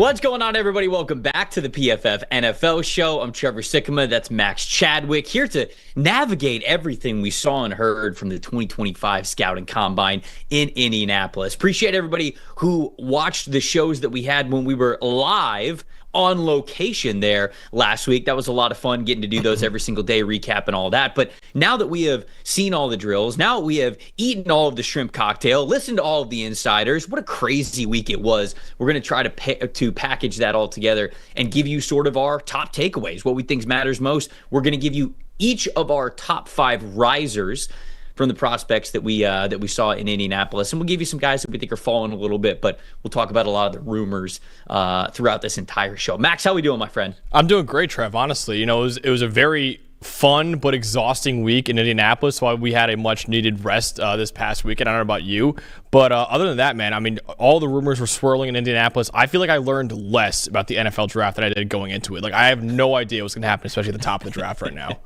What's going on, everybody? Welcome back to the PFF NFL show. I'm Trevor Sikkema. That's Max Chadwick, here to navigate everything we saw and heard from the 2025 Scouting Combine in Indianapolis. Appreciate everybody who watched the shows that we had when we were live on location there last week. That was a lot of fun getting to do those every single day, recap and all that. But now that we have seen all the drills, now we have eaten all of the shrimp cocktail, listened to all of the insiders, what a crazy week it was. We're going to try to package that all together and give you sort of our top takeaways, what we think matters most. We're going to give you each of our top 5 risers from the prospects that we saw in Indianapolis. And we'll give you some guys that we think are falling a little bit, but we'll talk about a lot of the rumors throughout this entire show. Max, how we doing, my friend? I'm doing great, Trev. Honestly, it was a very fun but exhausting week in Indianapolis, so we had a much-needed rest this past weekend. I don't know about you, but other than that, man, I mean, all the rumors were swirling in Indianapolis. I feel like I learned less about the NFL draft than I did going into it. Like, I have no idea what's going to happen, especially at the top of the draft right now.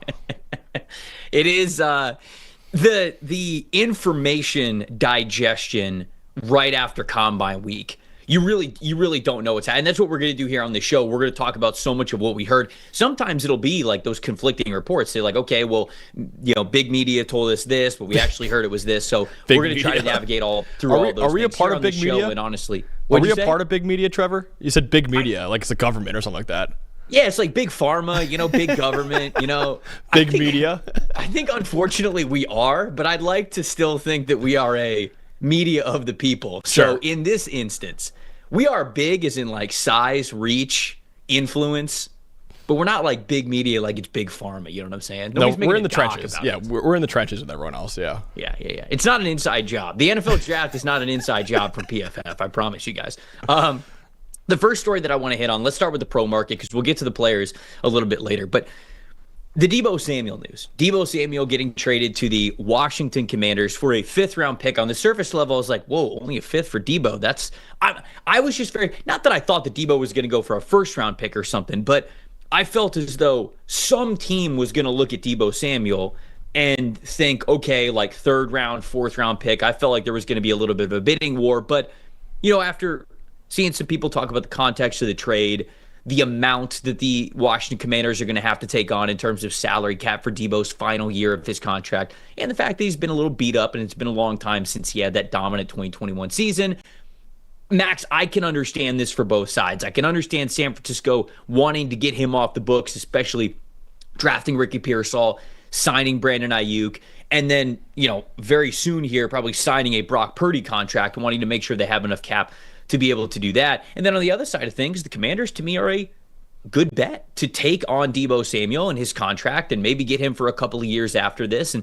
It is the information digestion right after Combine week. You really don't know what's happening. And that's what we're going to do here on the show. We're going to talk about so much of what we heard. Sometimes it'll be like those conflicting reports. They're like, okay, well, big media told us this, but we actually heard it was this. So we're going to try to navigate through all those. Are we a part of big media? And honestly, are we a part of big media, Trevor? You said big media, like it's a government or something like that. Yeah, it's like big pharma, big government, Big media. I think, unfortunately, we are, but I'd like to still think that we are a media of the people. Sure. So in this instance, we are big as in like size, reach, influence, but we're not like big media like it's big pharma. You know what I'm saying? Nobody's we're in the trenches. Yeah, we're in the trenches with everyone else. Yeah. Yeah. It's not an inside job. The NFL draft is not an inside job from PFF. I promise you guys. The first story that I want to hit on, let's start with the pro market because we'll get to the players a little bit later. But the Deebo Samuel news. Deebo Samuel getting traded to the Washington Commanders for a 5th-round pick. On the surface level, I was like, whoa, only a 5th for Deebo. I was just not that I thought that Deebo was going to go for a 1st-round pick or something, but I felt as though some team was going to look at Deebo Samuel and think, okay, like 3rd round, 4th round pick. I felt like there was going to be a little bit of a bidding war. But, after seeing some people talk about the context of the trade, the amount that the Washington Commanders are going to have to take on in terms of salary cap for Deebo's final year of his contract, and the fact that he's been a little beat up and it's been a long time since he had that dominant 2021 season. Max, I can understand this for both sides. I can understand San Francisco wanting to get him off the books, especially drafting Ricky Pearsall, signing Brandon Ayuk, and then, very soon here, probably signing a Brock Purdy contract, wanting to make sure they have enough cap to be able to do that. And then on the other side of things, the Commanders, to me, are a good bet to take on Deebo Samuel and his contract and maybe get him for a couple of years after this. And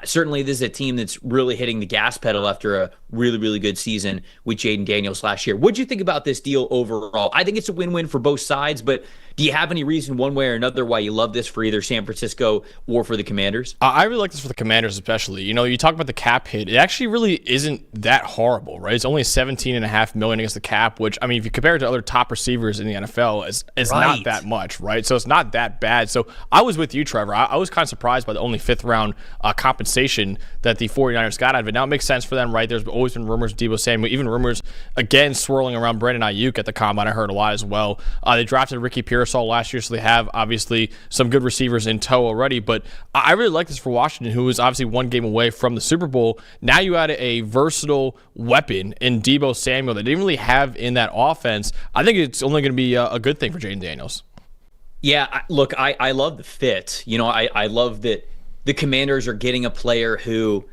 certainly this is a team that's really hitting the gas pedal after a really, really good season with Jaden Daniels last year. What'd you think about this deal overall? I think it's a win-win for both sides, but do you have any reason one way or another why you love this for either San Francisco or for the Commanders? I really like this for the Commanders especially. You talk about the cap hit. It actually really isn't that horrible, right? It's only $17.5 million against the cap, which, I mean, if you compare it to other top receivers in the NFL, it's right. Not that much, right? So it's not that bad. So I was with you, Trevor. I was kind of surprised by the only 5th-round compensation that the 49ers got out of it. Now, it makes sense for them, right? There's always been rumors of Deebo Samuel, even rumors, again, swirling around Brandon Ayuk at the Combine. I heard a lot as well. They drafted Ricky Pearsall last year, so they have obviously some good receivers in tow already. But I really like this for Washington, who was obviously one game away from the Super Bowl. Now you add a versatile weapon in Deebo Samuel that they didn't really have in that offense. I think it's only going to be a good thing for Jaden Daniels. Yeah, look, I love the fit. I love that the Commanders are getting a player who,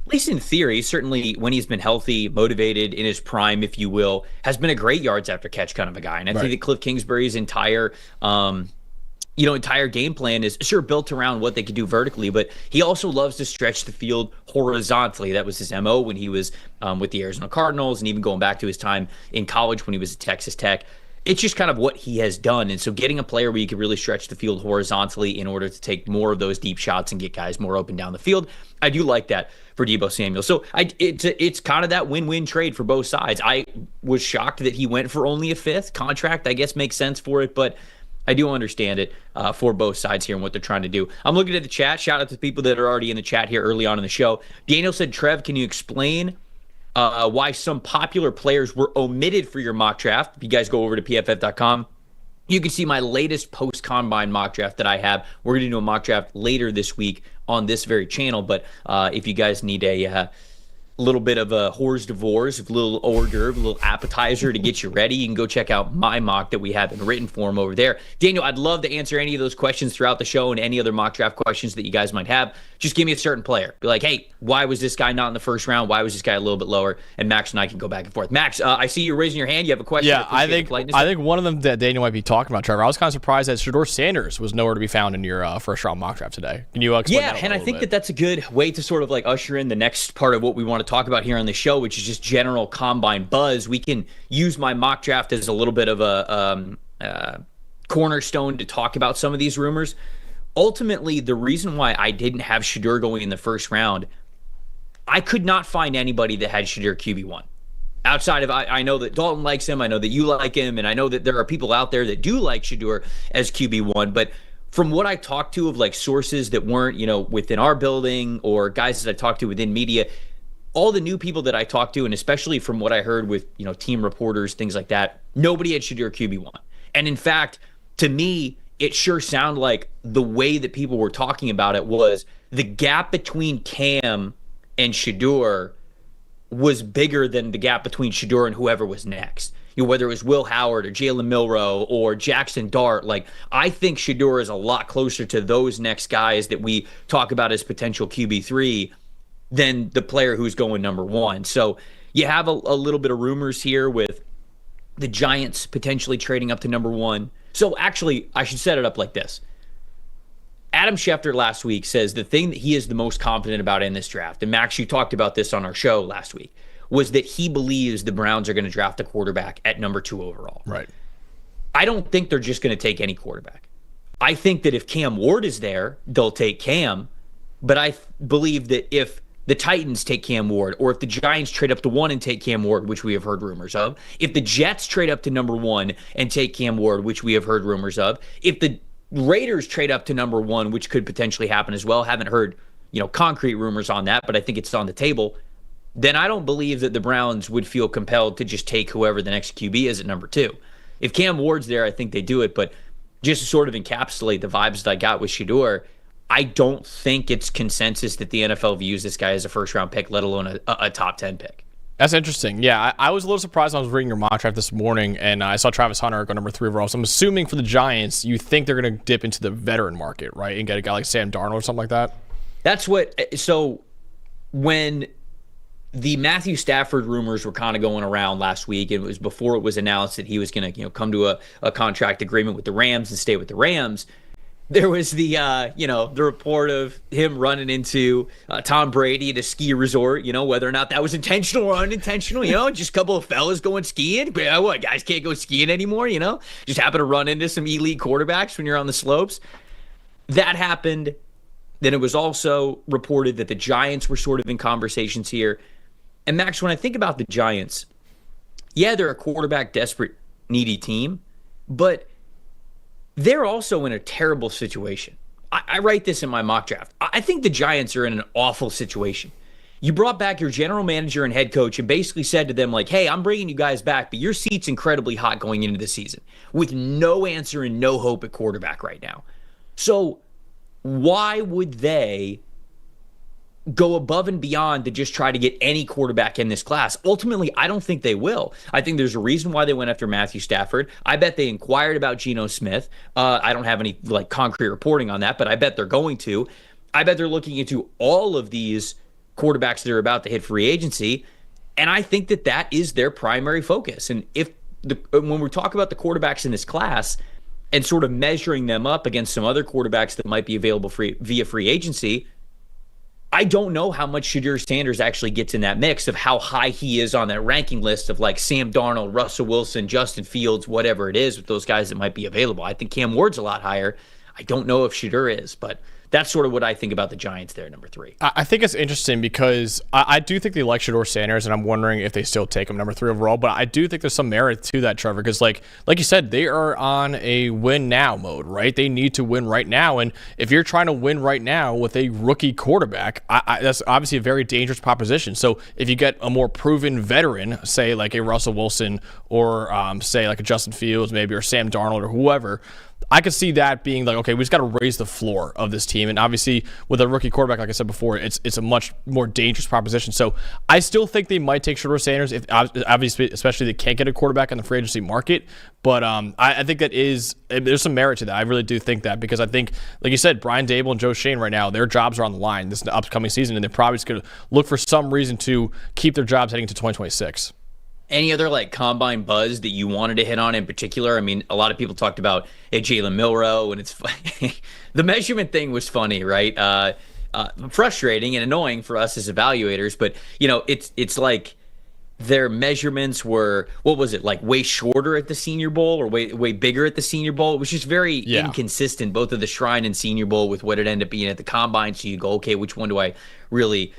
at least in theory, certainly when he's been healthy, motivated, in his prime, if you will, has been a great yards after catch kind of a guy. And I think that Cliff Kingsbury's entire game plan is sure built around what they could do vertically, but he also loves to stretch the field horizontally. That was his MO when he was with the Arizona Cardinals, and even going back to his time in college when he was at Texas Tech. It's just kind of what he has done. And so getting a player where you can really stretch the field horizontally in order to take more of those deep shots and get guys more open down the field, I do like that for Deebo Samuel. So it's kind of that win-win trade for both sides. I was shocked that he went for only a 5th contract. I guess makes sense for it, but I do understand it for both sides here and what they're trying to do. I'm looking at the chat. Shout out to the people that are already in the chat here early on in the show. Daniel said, Trev, can you explain why some popular players were omitted for your mock draft. If you guys go over to pff.com, you can see my latest post-combine mock draft that I have. We're going to do a mock draft later this week on this very channel, but if you guys need a little bit of a hors d'oeuvres, a little hors d'oeuvre, a little appetizer to get you ready, you can go check out my mock that we have in written form over there. Daniel, I'd love to answer any of those questions throughout the show and any other mock draft questions that you guys might have. Just give me a certain player. Be like, hey, why was this guy not in the first round? Why was this guy a little bit lower? And Max and I can go back and forth. Max, I see you raising your hand. You have a question? Yeah, I think one of them that Daniel might be talking about, Trevor. I was kind of surprised that Shedeur Sanders was nowhere to be found in your first round mock draft today. Can you explain that and I think that's a good way to sort of like usher in the next part of what we want to talk about here on the show, which is just general combine buzz. We can use my mock draft as a little bit of a cornerstone to talk about some of these rumors. Ultimately, the reason why I didn't have Shedeur going in the first round, I could not find anybody that had Shedeur QB1. Outside of, I know that Dalton likes him, I know that you like him, and I know that there are people out there that do like Shedeur as QB1, but from what I talked to of like sources that weren't, within our building or guys that I talked to within media, all the new people that I talked to, and especially from what I heard with, team reporters, things like that, nobody had Shedeur QB1. And in fact, to me, it sure sounded like the way that people were talking about it was the gap between Cam and Shedeur was bigger than the gap between Shedeur and whoever was next. Whether it was Will Howard or Jalen Milroe or Jackson Dart, like I think Shedeur is a lot closer to those next guys that we talk about as potential QB3 than the player who's going number one. So you have a little bit of rumors here with the Giants potentially trading up to number one. So actually, I should set it up like this. Adam Schefter last week says the thing that he is the most confident about in this draft, and Max, you talked about this on our show last week, was that he believes the Browns are going to draft a quarterback at number 2 overall. Right. I don't think they're just going to take any quarterback. I think that if Cam Ward is there, they'll take Cam. But I believe that if the Titans take Cam Ward, or if the Giants trade up to 1 and take Cam Ward, which we have heard rumors of, if the Jets trade up to number 1 and take Cam Ward, which we have heard rumors of, if the Raiders trade up to number 1, which could potentially happen as well, haven't heard, concrete rumors on that, but I think it's on the table, then I don't believe that the Browns would feel compelled to just take whoever the next QB is at number 2. If Cam Ward's there, I think they do it, but just to sort of encapsulate the vibes that I got with Shedeur, I don't think it's consensus that the NFL views this guy as a first-round pick, let alone a top 10 pick. That's interesting. Yeah, I was a little surprised when I was reading your mock draft this morning, and I saw Travis Hunter go number 3 overall. So I'm assuming for the Giants, you think they're going to dip into the veteran market, right, and get a guy like Sam Darnold or something like that? That's what – so when the Matthew Stafford rumors were kind of going around last week, it was before it was announced that he was going to come to a contract agreement with the Rams and stay with the Rams – there was the report of him running into Tom Brady at a ski resort, whether or not that was intentional or unintentional, just a couple of fellas going skiing. What, guys can't go skiing anymore, Just happen to run into some elite quarterbacks when you're on the slopes. That happened. Then it was also reported that the Giants were sort of in conversations here. And Max, when I think about the Giants, yeah, they're a quarterback desperate, needy team, but they're also in a terrible situation. I write this in my mock draft. I think the Giants are in an awful situation. You brought back your general manager and head coach and basically said to them, like, hey, I'm bringing you guys back, but your seat's incredibly hot going into the season with no answer and no hope at quarterback right now. So why would they go above and beyond to just try to get any quarterback in this class? Ultimately, I don't think they will. I think there's a reason why they went after Matthew Stafford. I bet they inquired about Geno Smith. I don't have any concrete reporting on that, but I bet they're going to. I bet they're looking into all of these quarterbacks that are about to hit free agency, and I think that is their primary focus. And when we talk about the quarterbacks in this class and sort of measuring them up against some other quarterbacks that might be available via free agency, I don't know how much Shedeur Sanders actually gets in that mix of how high he is on that ranking list of like Sam Darnold, Russell Wilson, Justin Fields, whatever it is with those guys that might be available. I think Cam Ward's a lot higher. I don't know if Shedeur is, but that's sort of what I think about the Giants there, number 3. I think it's interesting because I do think they like Shedeur Sanders, and I'm wondering if they still take him number 3 overall. But I do think there's some merit to that, Trevor, because like you said, they are on a win now mode, right? They need to win right now, and if you're trying to win right now with a rookie quarterback, that's obviously a very dangerous proposition. So if you get a more proven veteran, say like a Russell Wilson or say like a Justin Fields maybe, or Sam Darnold or whoever, I could see that being like, okay, we just got to raise the floor of this team. And obviously with a rookie quarterback, like I said before, it's a much more dangerous proposition. So I still think they might take Shedeur Sanders, if obviously, especially they can't get a quarterback in the free agency market. But I think there's some merit to that. I really do think that, because I think, like you said, Brian Dable and Joe Schoen right now, their jobs are on the line this upcoming season, and they're probably just going to look for some reason to keep their jobs heading into 2026. Any other like combine buzz that you wanted to hit on in particular? I mean, a lot of people talked about Jalen Milroe, and it's funny. The measurement thing was funny, right? Frustrating and annoying for us as evaluators, but it's like their measurements were, what was it, like way shorter at the Senior Bowl or way bigger at the Senior Bowl? It was just very inconsistent, both of the Shrine and Senior Bowl, with what it ended up being at the combine. So you go, okay, which one do I really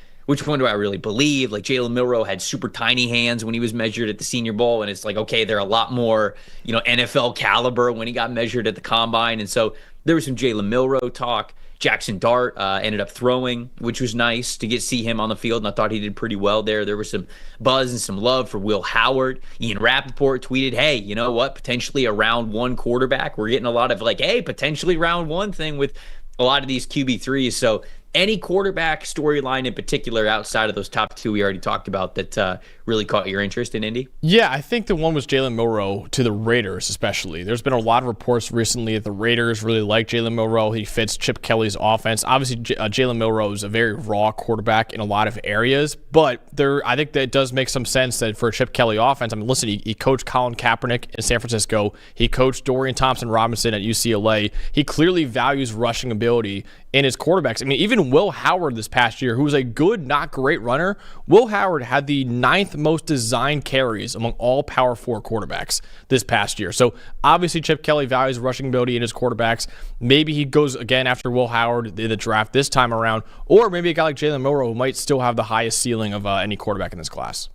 believe? Like Jalen Milroe had super tiny hands when he was measured at the Senior Bowl, and it's like, okay, they're a lot more, NFL caliber when he got measured at the combine. And so there was some Jalen Milroe talk. Jackson Dart ended up throwing, which was nice to see him on the field, and I thought he did pretty well there. There was some buzz and some love for Will Howard. Ian Rappaport tweeted, hey, you know what, potentially a round 1 quarterback. We're getting a lot of like, hey, potentially round 1 thing with a lot of these QB3s. So any quarterback storyline in particular outside of those top 2 we already talked about that really caught your interest in Indy? Yeah, I think the one was Jalen Milroe to the Raiders especially. There's been a lot of reports recently that the Raiders really like Jalen Milroe. He fits Chip Kelly's offense. Obviously, Jalen Milroe is a very raw quarterback in a lot of areas, but I think that it does make some sense that for a Chip Kelly offense, I mean, listen, he coached Colin Kaepernick in San Francisco. He coached Dorian Thompson-Robinson at UCLA. He clearly values rushing ability in his quarterbacks. I mean, even Will Howard this past year, who was a good, not great runner, Will Howard had the 9th most designed carries among all Power 4 quarterbacks this past year. So obviously Chip Kelly values rushing ability in his quarterbacks. Maybe he goes again after Will Howard in the draft this time around, or maybe a guy like Jalen Milroe who might still have the highest ceiling of any quarterback in this class.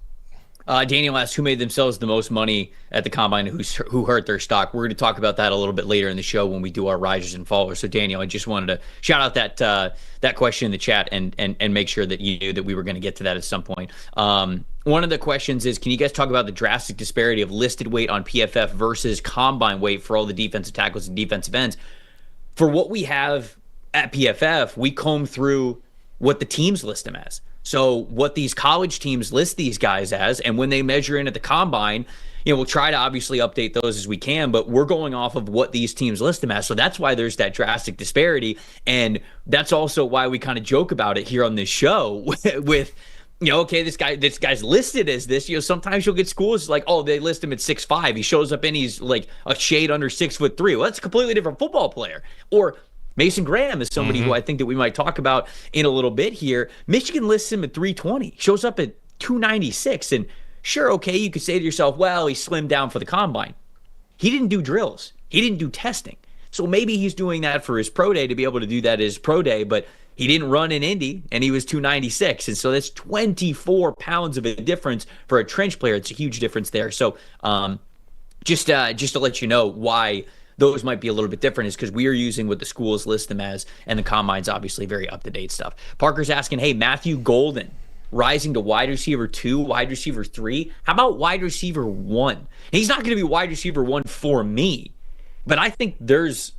Daniel asked who made themselves the most money at the combine, who hurt their stock. We're going to talk about that a little bit later in the show when we do our risers and fallers. So Daniel, I just wanted to shout out that question in the chat and make sure that you knew that we were going to get to that at some point. One of the questions is, can you guys talk about the drastic disparity of listed weight on PFF versus combine weight for all the defensive tackles and defensive ends? For what we have at PFF, we comb through what the teams list them as. So what these college teams list these guys as, and when they measure in at the combine, we'll try to obviously update those as we can, but we're going off of what these teams list them as. So that's why there's that drastic disparity. And that's also why we kind of joke about it here on this show with okay, this guy's listed as this. Sometimes you'll get schools like, oh, they list him at 6'5". He shows up and he's like a shade under 6'3". Well, that's a completely different football player. Or Mason Graham is somebody who I think that we might talk about in a little bit here. Michigan lists him at 320, shows up at 296. And sure, okay, you could say to yourself, well, he slimmed down for the combine. He didn't do drills. He didn't do testing. So maybe he's doing that for his pro day to be able to do that at his pro day, but he didn't run in Indy, and he was 296. And so that's 24 pounds of a difference for a trench player. It's a huge difference there. So just to let you know why those might be a little bit different is because we are using what the schools list them as, and the combine's obviously very up-to-date stuff. Parker's asking, hey, Matthew Golden rising to wide receiver 2, wide receiver 3. How about wide receiver 1? And he's not going to be wide receiver 1 for me, but I think there's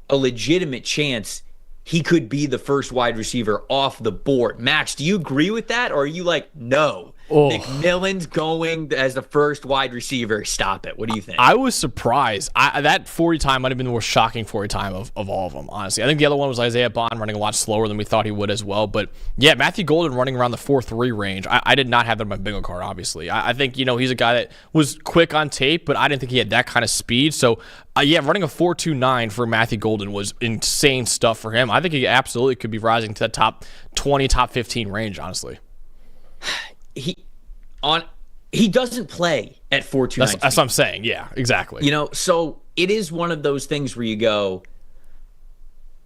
a legitimate chance he could be the first wide receiver off the board. Max, do you agree with that, or are you like, no, McMillan's going as the first wide receiver? Stop it. What do you think? I was surprised. That 40 time might have been the most shocking 40 time of all of them, honestly. I think the other one was Isaiah Bond running a lot slower than we thought he would as well. But yeah, Matthew Golden running around the 4.3 range. I did not have that in my bingo card, obviously. I think, he's a guy that was quick on tape, but I didn't think he had that kind of speed. So running a 4.29 for Matthew Golden was insane stuff for him. I think he absolutely could be rising to the top 20, top 15 range, honestly. He doesn't play at 4.29. That's what I'm saying. Yeah, exactly. So it is one of those things where you go,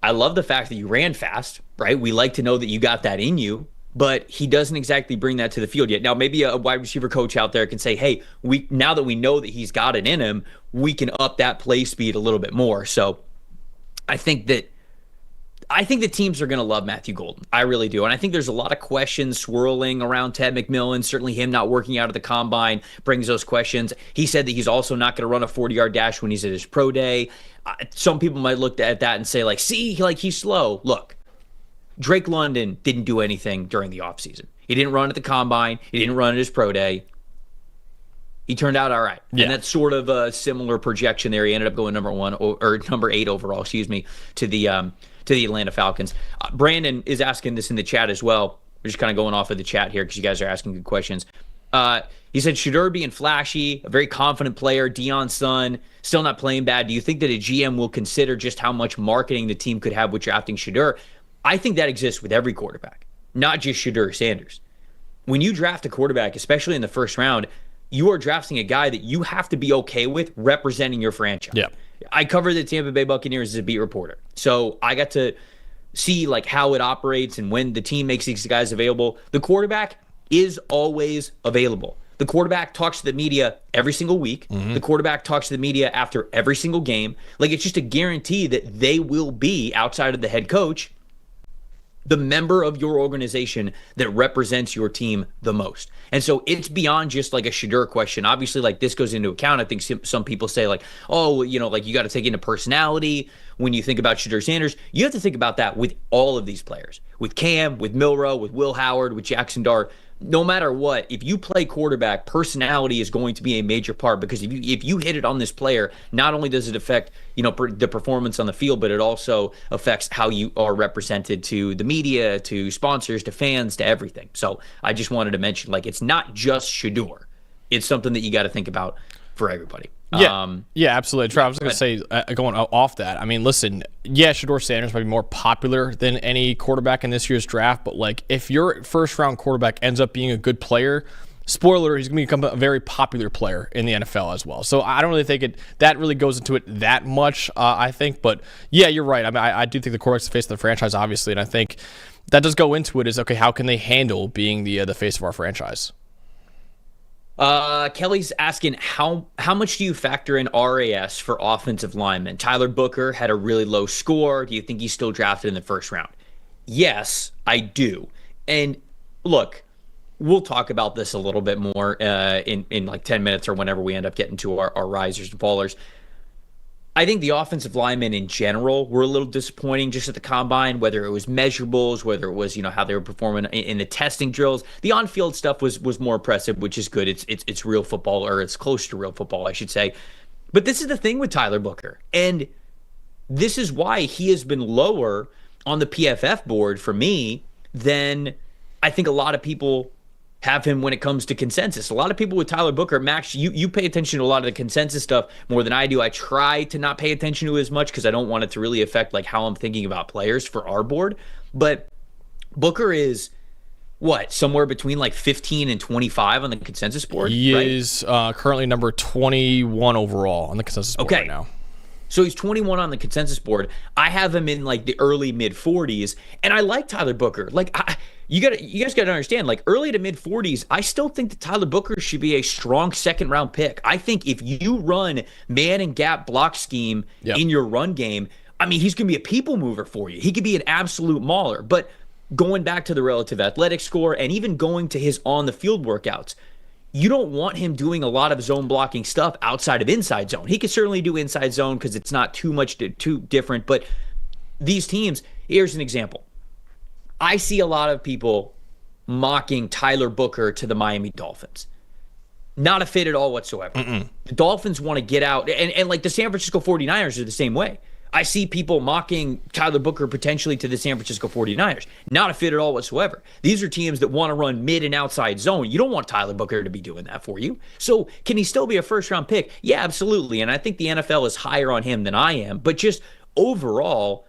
I love the fact that you ran fast, right? We like to know that you got that in you, but he doesn't exactly bring that to the field yet. Now, maybe a wide receiver coach out there can say, hey, now that we know that he's got it in him, we can up that play speed a little bit more. So I think the teams are going to love Matthew Golden. I really do. And I think there's a lot of questions swirling around Ted McMillan. Certainly him not working out of the combine brings those questions. He said that he's also not going to run a 40-yard dash when he's at his pro day. Some people might look at that and say, like, see, like he's slow. Look, Drake London didn't do anything during the offseason. He didn't run at the combine. He didn't run at his pro day. He turned out all right. Yeah. And that's sort of a similar projection there. He ended up going number 8 overall, to the Atlanta Falcons. Brandon is asking this in the chat as well. We're just kind of going off of the chat here because you guys are asking good questions. He said, Shedeur being flashy, a very confident player, Deion's son, still not playing bad. Do you think that a GM will consider just how much marketing the team could have with drafting Shedeur? I think that exists with every quarterback, not just Shedeur Sanders. When you draft a quarterback, especially in the first round, you are drafting a guy that you have to be okay with representing your franchise. Yeah. I covered the Tampa Bay Buccaneers as a beat reporter, so I got to see like how it operates and when the team makes these guys available. The quarterback is always available. The quarterback talks to the media every single week. Mm-hmm. The quarterback talks to the media after every single game. Like, it's just a guarantee that they will be, outside of the head coach, the member of your organization that represents your team the most. And so it's beyond just like a Shedeur question. Obviously, like, this goes into account. I think some people say like, oh, you know, like you got to take into personality when you think about Shedeur Sanders. You have to think about that with all of these players, with Cam, with Milroe, with Will Howard, with Jackson Dart. No matter what, if you play quarterback, personality is going to be a major part, because if you hit it on this player, not only does it affect, you know, the performance on the field, but it also affects how you are represented to the media, to sponsors, to fans, to everything. So I just wanted to mention, like, it's not just Shedeur. It's something that you got to think about for everybody. Yeah, absolutely. Trav, I was going to say, going off that, I mean, listen, yeah, Shedeur Sanders might be more popular than any quarterback in this year's draft, but like, if your first-round quarterback ends up being a good player, spoiler, he's going to become a very popular player in the NFL as well. So I don't really think that really goes into it that much, I think. But yeah, you're right. I mean, I do think the quarterback's the face of the franchise, obviously, and I think that does go into it is, okay, how can they handle being the face of our franchise? Kelly's asking, how much do you factor in RAS for offensive linemen? Tyler Booker had a really low score. Do you think he's still drafted in the first round? Yes, I do. And look, we'll talk about this a little bit more in like 10 minutes or whenever we end up getting to our risers and fallers. I think the offensive linemen in general were a little disappointing just at the combine, whether it was measurables, whether it was, you know, how they were performing in the testing drills. The on-field stuff was more impressive, which is good. It's real football, or it's close to real football, I should say. But this is the thing with Tyler Booker, and this is why he has been lower on the PFF board for me than I think a lot of people have him when it comes to consensus. A lot of people with Tyler Booker, Max, you pay attention to a lot of the consensus stuff more than I do. I try to not pay attention to it as much because I don't want it to really affect like how I'm thinking about players for our board. But Booker is somewhere between like 15 and 25 on the consensus board. He is currently number 21 overall on the consensus board right now. So he's 21 on the consensus board. I have him in like the early mid 40s, and I like Tyler Booker. Like, you guys got to understand, like, early to mid 40s, I still think that Tyler Booker should be a strong second round pick. I think if you run man and gap block scheme in your run game, I mean, he's going to be a people mover for you. He could be an absolute mauler. But going back to the relative athletic score and even going to his on the field workouts, you don't want him doing a lot of zone blocking stuff outside of inside zone. He could certainly do inside zone because it's not too different. But these teams, here's an example. I see a lot of people mocking Tyler Booker to the Miami Dolphins. Not a fit at all whatsoever. The Dolphins want to get out. And like the San Francisco 49ers are the same way. I see people mocking Tyler Booker potentially to the San Francisco 49ers. Not a fit at all whatsoever. These are teams that want to run mid and outside zone. You don't want Tyler Booker to be doing that for you. So can he still be a first-round pick? Yeah, absolutely. And I think the NFL is higher on him than I am. But just overall,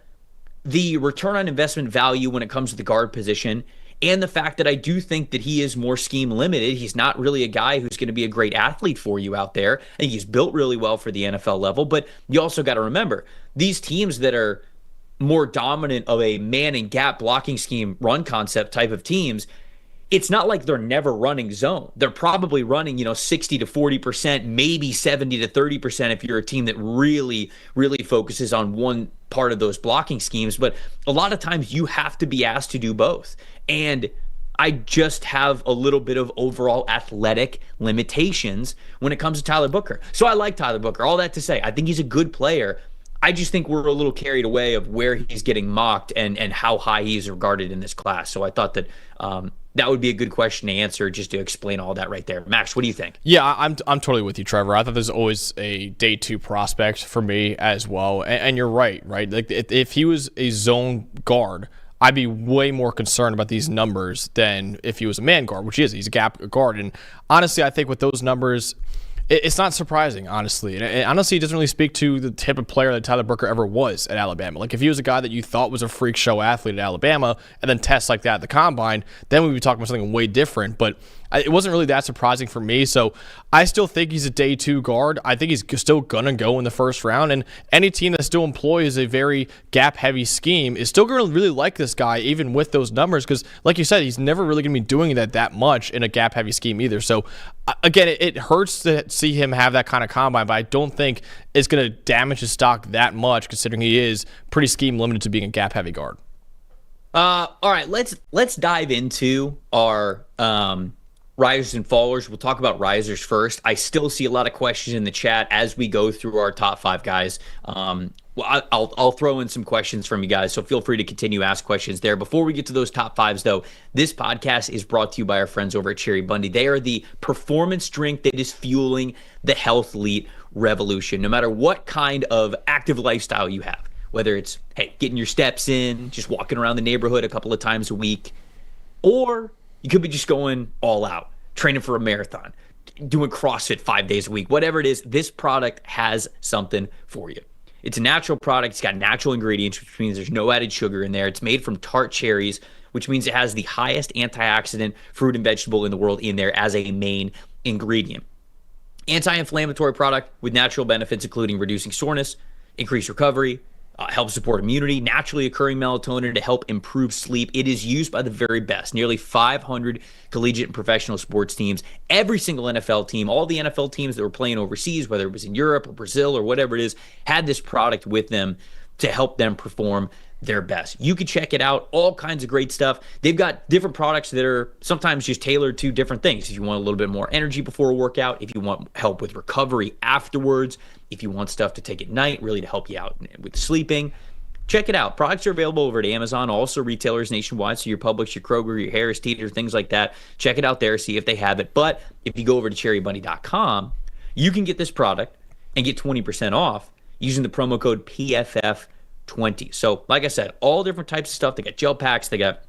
the return on investment value when it comes to the guard position, and the fact that I do think that he is more scheme limited. He's not really a guy who's going to be a great athlete for you out there. I think he's built really well for the NFL level, but you also got to remember, these teams that are more dominant of a man and gap blocking scheme run concept type of teams, it's not like they're never running zone. They're probably running, 60 to 40%, maybe 70 to 30% if you're a team that really, really focuses on one part of those blocking schemes. But a lot of times you have to be asked to do both. And I just have a little bit of overall athletic limitations when it comes to Tyler Booker. So I like Tyler Booker. All that to say, I think he's a good player. I just think we're a little carried away of where he's getting mocked and how high he's regarded in this class. So I thought that that would be a good question to answer, just to explain all that right there. Max, what do you think? Yeah, I'm totally with you, Trevor. I thought there's always a day 2 prospect for me as well. And you're right? Like if he was a zone guard, I'd be way more concerned about these numbers than if he was a man guard, which he is. He's a gap guard. And honestly, I think with those numbers, it's not surprising, honestly. And honestly, it doesn't really speak to the type of player that Tyler Booker ever was at Alabama. Like, if he was a guy that you thought was a freak show athlete at Alabama and then tests like that at the combine, then we'd be talking about something way different. But it wasn't really that surprising for me. So I still think he's a day 2 guard. I think he's still going to go in the first round. And any team that still employs a very gap-heavy scheme is still going to really like this guy, even with those numbers. Because, like you said, he's never really going to be doing that much in a gap-heavy scheme either. So, again, it hurts to see him have that kind of combine, but I don't think it's going to damage his stock that much, considering he is pretty scheme-limited to being a gap-heavy guard. All right, let's dive into our risers and fallers. We'll talk about risers first. I still see a lot of questions in the chat as we go through our top 5 guys. I'll throw in some questions from you guys, so feel free to continue to ask questions there. Before we get to those top 5s, though, this podcast is brought to you by our friends over at Cherry Bundy. They are the performance drink that is fueling the health elite revolution. No matter what kind of active lifestyle you have, whether it's, hey, getting your steps in, just walking around the neighborhood a couple of times a week, or you could be just going all out, training for a marathon, doing CrossFit 5 days a week, whatever it is, this product has something for you. It's a natural product. It's got natural ingredients, which means there's no added sugar in there. It's made from tart cherries, which means it has the highest antioxidant fruit and vegetable in the world in there as a main ingredient. Anti-inflammatory product with natural benefits, including reducing soreness, increased recovery, helps support immunity, naturally occurring melatonin to help improve sleep. It is used by the very best. Nearly 500 collegiate and professional sports teams, every single NFL team, all the NFL teams that were playing overseas, whether it was in Europe or Brazil or whatever it is, had this product with them to help them perform their best. You can check it out. All kinds of great stuff. They've got different products that are sometimes just tailored to different things. If you want a little bit more energy before a workout, if you want help with recovery afterwards, if you want stuff to take at night, really to help you out with sleeping, check it out. Products are available over at Amazon, also retailers nationwide. So your Publix, your Kroger, your Harris Teeter, things like that. Check it out there, see if they have it. But if you go over to cherrybunny.com, you can get this product and get 20% off using the promo code PFF20. So like I said, all different types of stuff. They got gel packs, they got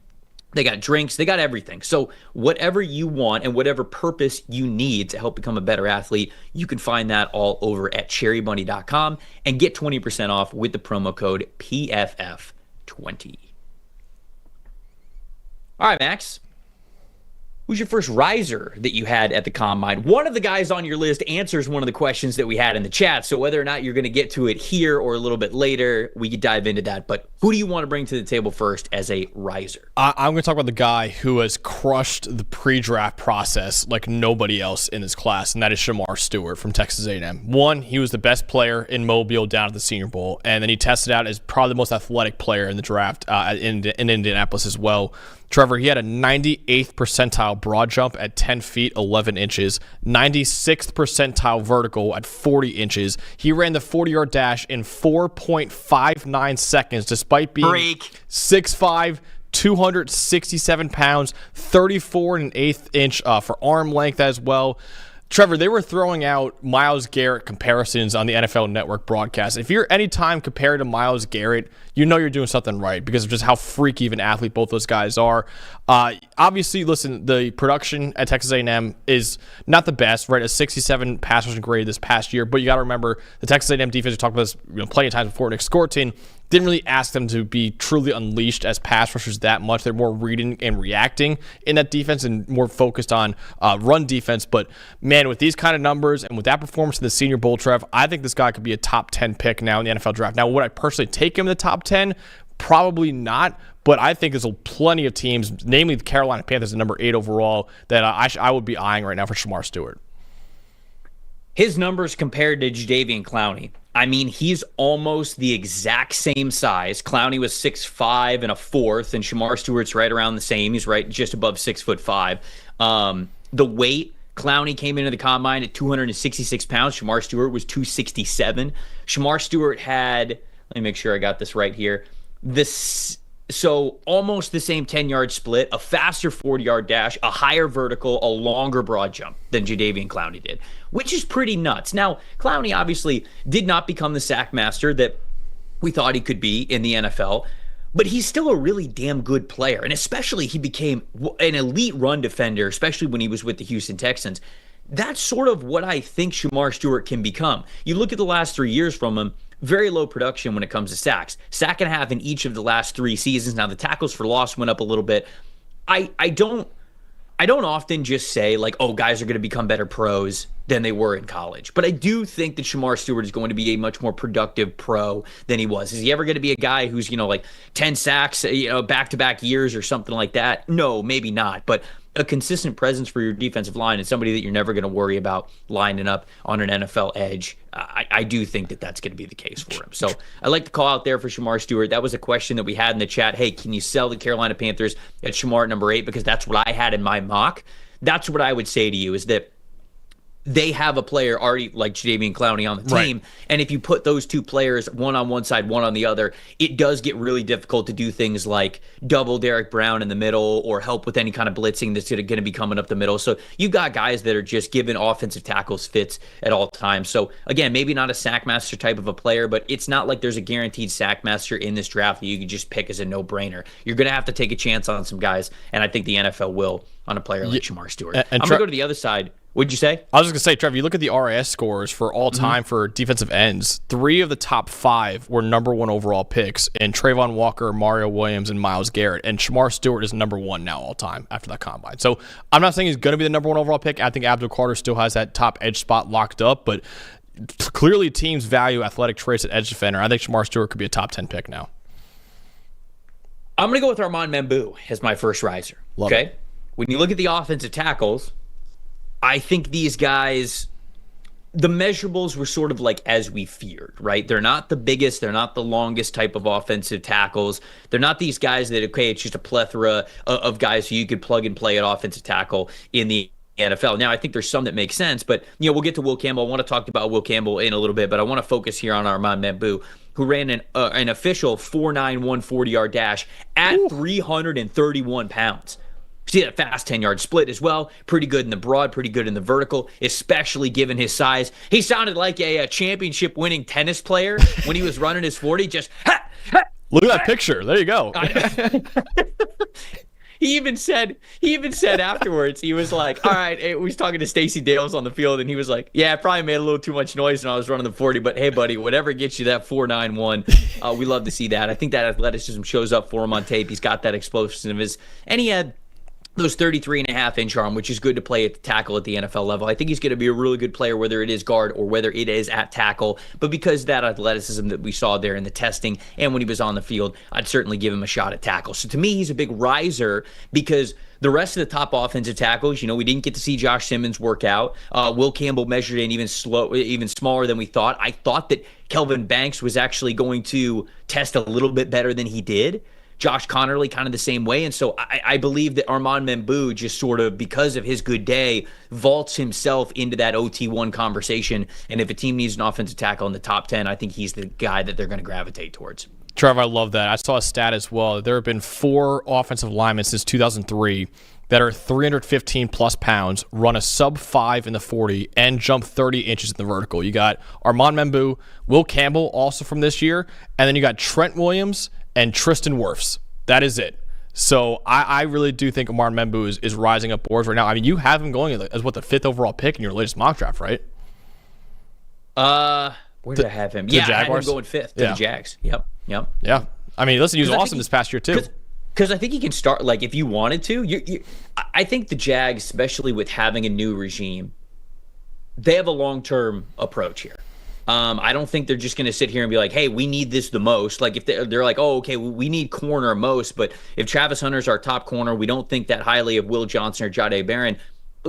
drinks, they got everything. So whatever you want and whatever purpose you need to help become a better athlete, you can find that all over at cherrybunny.com and get 20% off with the promo code PFF20. All right, Max. Who's your first riser that you had at the combine? One of the guys on your list answers one of the questions that we had in the chat. So whether or not you're going to get to it here or a little bit later, we could dive into that. But who do you want to bring to the table first as a riser? I'm going to talk about the guy who has crushed the pre-draft process like nobody else in this class, and that is Shamar Stewart from Texas A&M. One, he was the best player in Mobile down at the Senior Bowl, and then he tested out as probably the most athletic player in the draft in Indianapolis as well. Trevor, he had a 98th percentile broad jump at 10 feet, 11 inches, 96th percentile vertical at 40 inches. He ran the 40-yard dash in 4.59 seconds, despite being 6'5", 267 pounds, 34 and an eighth inch for arm length as well. Trevor, they were throwing out Myles Garrett comparisons on the NFL Network broadcast. If you're anytime compared to Myles Garrett, you know you're doing something right because of just how freaky of an athlete both those guys are. Obviously, listen, the production at Texas A&M is not the best, right? A 67 pass rushing grade this past year, but you got to remember the Texas A&M defense, we talked about this plenty of times before, Nick Scorton, didn't really ask them to be truly unleashed as pass rushers that much. They're more reading and reacting in that defense and more focused on run defense. But, man, with these kind of numbers and with that performance in the Senior Bowl, Trev, I think this guy could be a top 10 pick now in the NFL draft. Now, would I personally take him in the top 10? Probably not, but I think there's plenty of teams, namely the Carolina Panthers at number 8 overall, that I would be eyeing right now for Shamar Stewart. His numbers compared to Jadeveon Clowney, I mean, he's almost the exact same size. Clowney was 6'5" and a fourth, and Shamar Stewart's right around the same. He's right just above 6'5". The weight, Clowney came into the combine at 266 pounds. Shamar Stewart was 267. Shamar Stewart had, let me make sure I got this right here, so almost the same 10-yard split, a faster 40-yard dash, a higher vertical, a longer broad jump than Jadeveon Clowney did, which is pretty nuts. Now, Clowney obviously did not become the sack master that we thought he could be in the NFL, but he's still a really damn good player, and especially he became an elite run defender, especially when he was with the Houston Texans. That's sort of what I think Shamar Stewart can become. You look at the last 3 years from him, very low production when it comes to sacks. Sack and a half in each of the last 3 seasons. Now, the tackles for loss went up a little bit. I don't often just say, like, oh, guys are going to become better pros than they were in college. But I do think that Shamar Stewart is going to be a much more productive pro than he was. Is he ever going to be a guy who's, like 10 sacks, back-to-back years or something like that? No, maybe not. But a consistent presence for your defensive line and somebody that you're never going to worry about lining up on an NFL edge, I do think that that's going to be the case for him. So I like to call out there for Shamar Stewart. That was a question that we had in the chat. Hey, can you sell the Carolina Panthers at Shamar at number 8? Because that's what I had in my mock. That's what I would say to you, is that they have a player already like Jadeveon Clowney on the team. Right. And if you put those two players, one on one side, one on the other, it does get really difficult to do things like double Derek Brown in the middle or help with any kind of blitzing that's going to be coming up the middle. So you've got guys that are just giving offensive tackles fits at all times. So again, maybe not a sackmaster type of a player, but it's not like there's a guaranteed sackmaster in this draft that you can just pick as a no-brainer. You're going to have to take a chance on some guys, and I think the NFL will on a player like Shamar Stewart. I'm going to go to the other side. What'd you say? I was just going to say, Trevor, you look at the RAS scores for all time for defensive ends. 3 of the top 5 were number 1 overall picks in Trayvon Walker, Mario Williams, and Myles Garrett. And Shamar Stewart is number 1 now all time after that combine. So I'm not saying he's going to be the number 1 overall pick. I think Abdul Carter still has that top edge spot locked up, but clearly teams value athletic traits at edge defender. I think Shamar Stewart could be a top 10 pick now. I'm going to go with Armand Membou as my first riser. Love it. When you look at the offensive tackles, I think these guys, the measurables were sort of like as we feared, right? They're not the biggest, they're not the longest type of offensive tackles. They're not these guys that, okay, it's just a plethora of guys who you could plug and play at offensive tackle in the NFL. Now, I think there's some that make sense, but we'll get to Will Campbell. I want to talk about Will Campbell in a little bit, but I want to focus here on Armand Membou, who ran an official 4.91 40-yard dash at 331 pounds. See that fast 10-yard split as well. Pretty good in the broad, pretty good in the vertical, especially given his size. He sounded like a championship-winning tennis player when he was running his 40. Just look at that picture. There you go. He even said afterwards, he was like, all right, we was talking to Stacey Dales on the field, and he was like, yeah, I probably made a little too much noise when I was running the 40, but hey, buddy, whatever gets you that 4.91, we love to see that. I think that athleticism shows up for him on tape. He's got that explosiveness, and he had those 33.5-inch arm, which is good to play at the tackle at the NFL level. I think he's going to be a really good player, whether it is guard or whether it is at tackle. But because of that athleticism that we saw there in the testing and when he was on the field, I'd certainly give him a shot at tackle. So to me, he's a big riser because the rest of the top offensive tackles, we didn't get to see Josh Simmons work out. Will Campbell measured in even smaller than we thought. I thought that Kelvin Banks was actually going to test a little bit better than he did. Josh Connerly kind of the same way. And so I believe that Armand Membou just sort of, because of his good day, vaults himself into that OT1 conversation. And if a team needs an offensive tackle in the top 10, I think he's the guy that they're going to gravitate towards. Trevor, I love that. I saw a stat as well. There have been 4 offensive linemen since 2003 that are 315 plus pounds, run a sub 5 in the 40, and jump 30 inches in the vertical. You got Armand Membou, Will Campbell also from this year, and then you got Trent Williams and Tristan Wirfs. That is it. So I really do think Armand Membou is rising up boards right now. I mean, you have him going as the 5th overall pick in your latest mock draft, right? Where did I have him? Yeah, I had him going 5th to the Jags. Yep. Yeah. I mean, listen, he was awesome this past year too. Because I think he can start, like, if you wanted to. I think the Jags, especially with having a new regime, they have a long-term approach here. I don't think they're just going to sit here and be like, hey, we need this the most. Like if they're like, oh, okay, we need corner most. But if Travis Hunter's our top corner, we don't think that highly of Will Johnson or Jahdae Barron.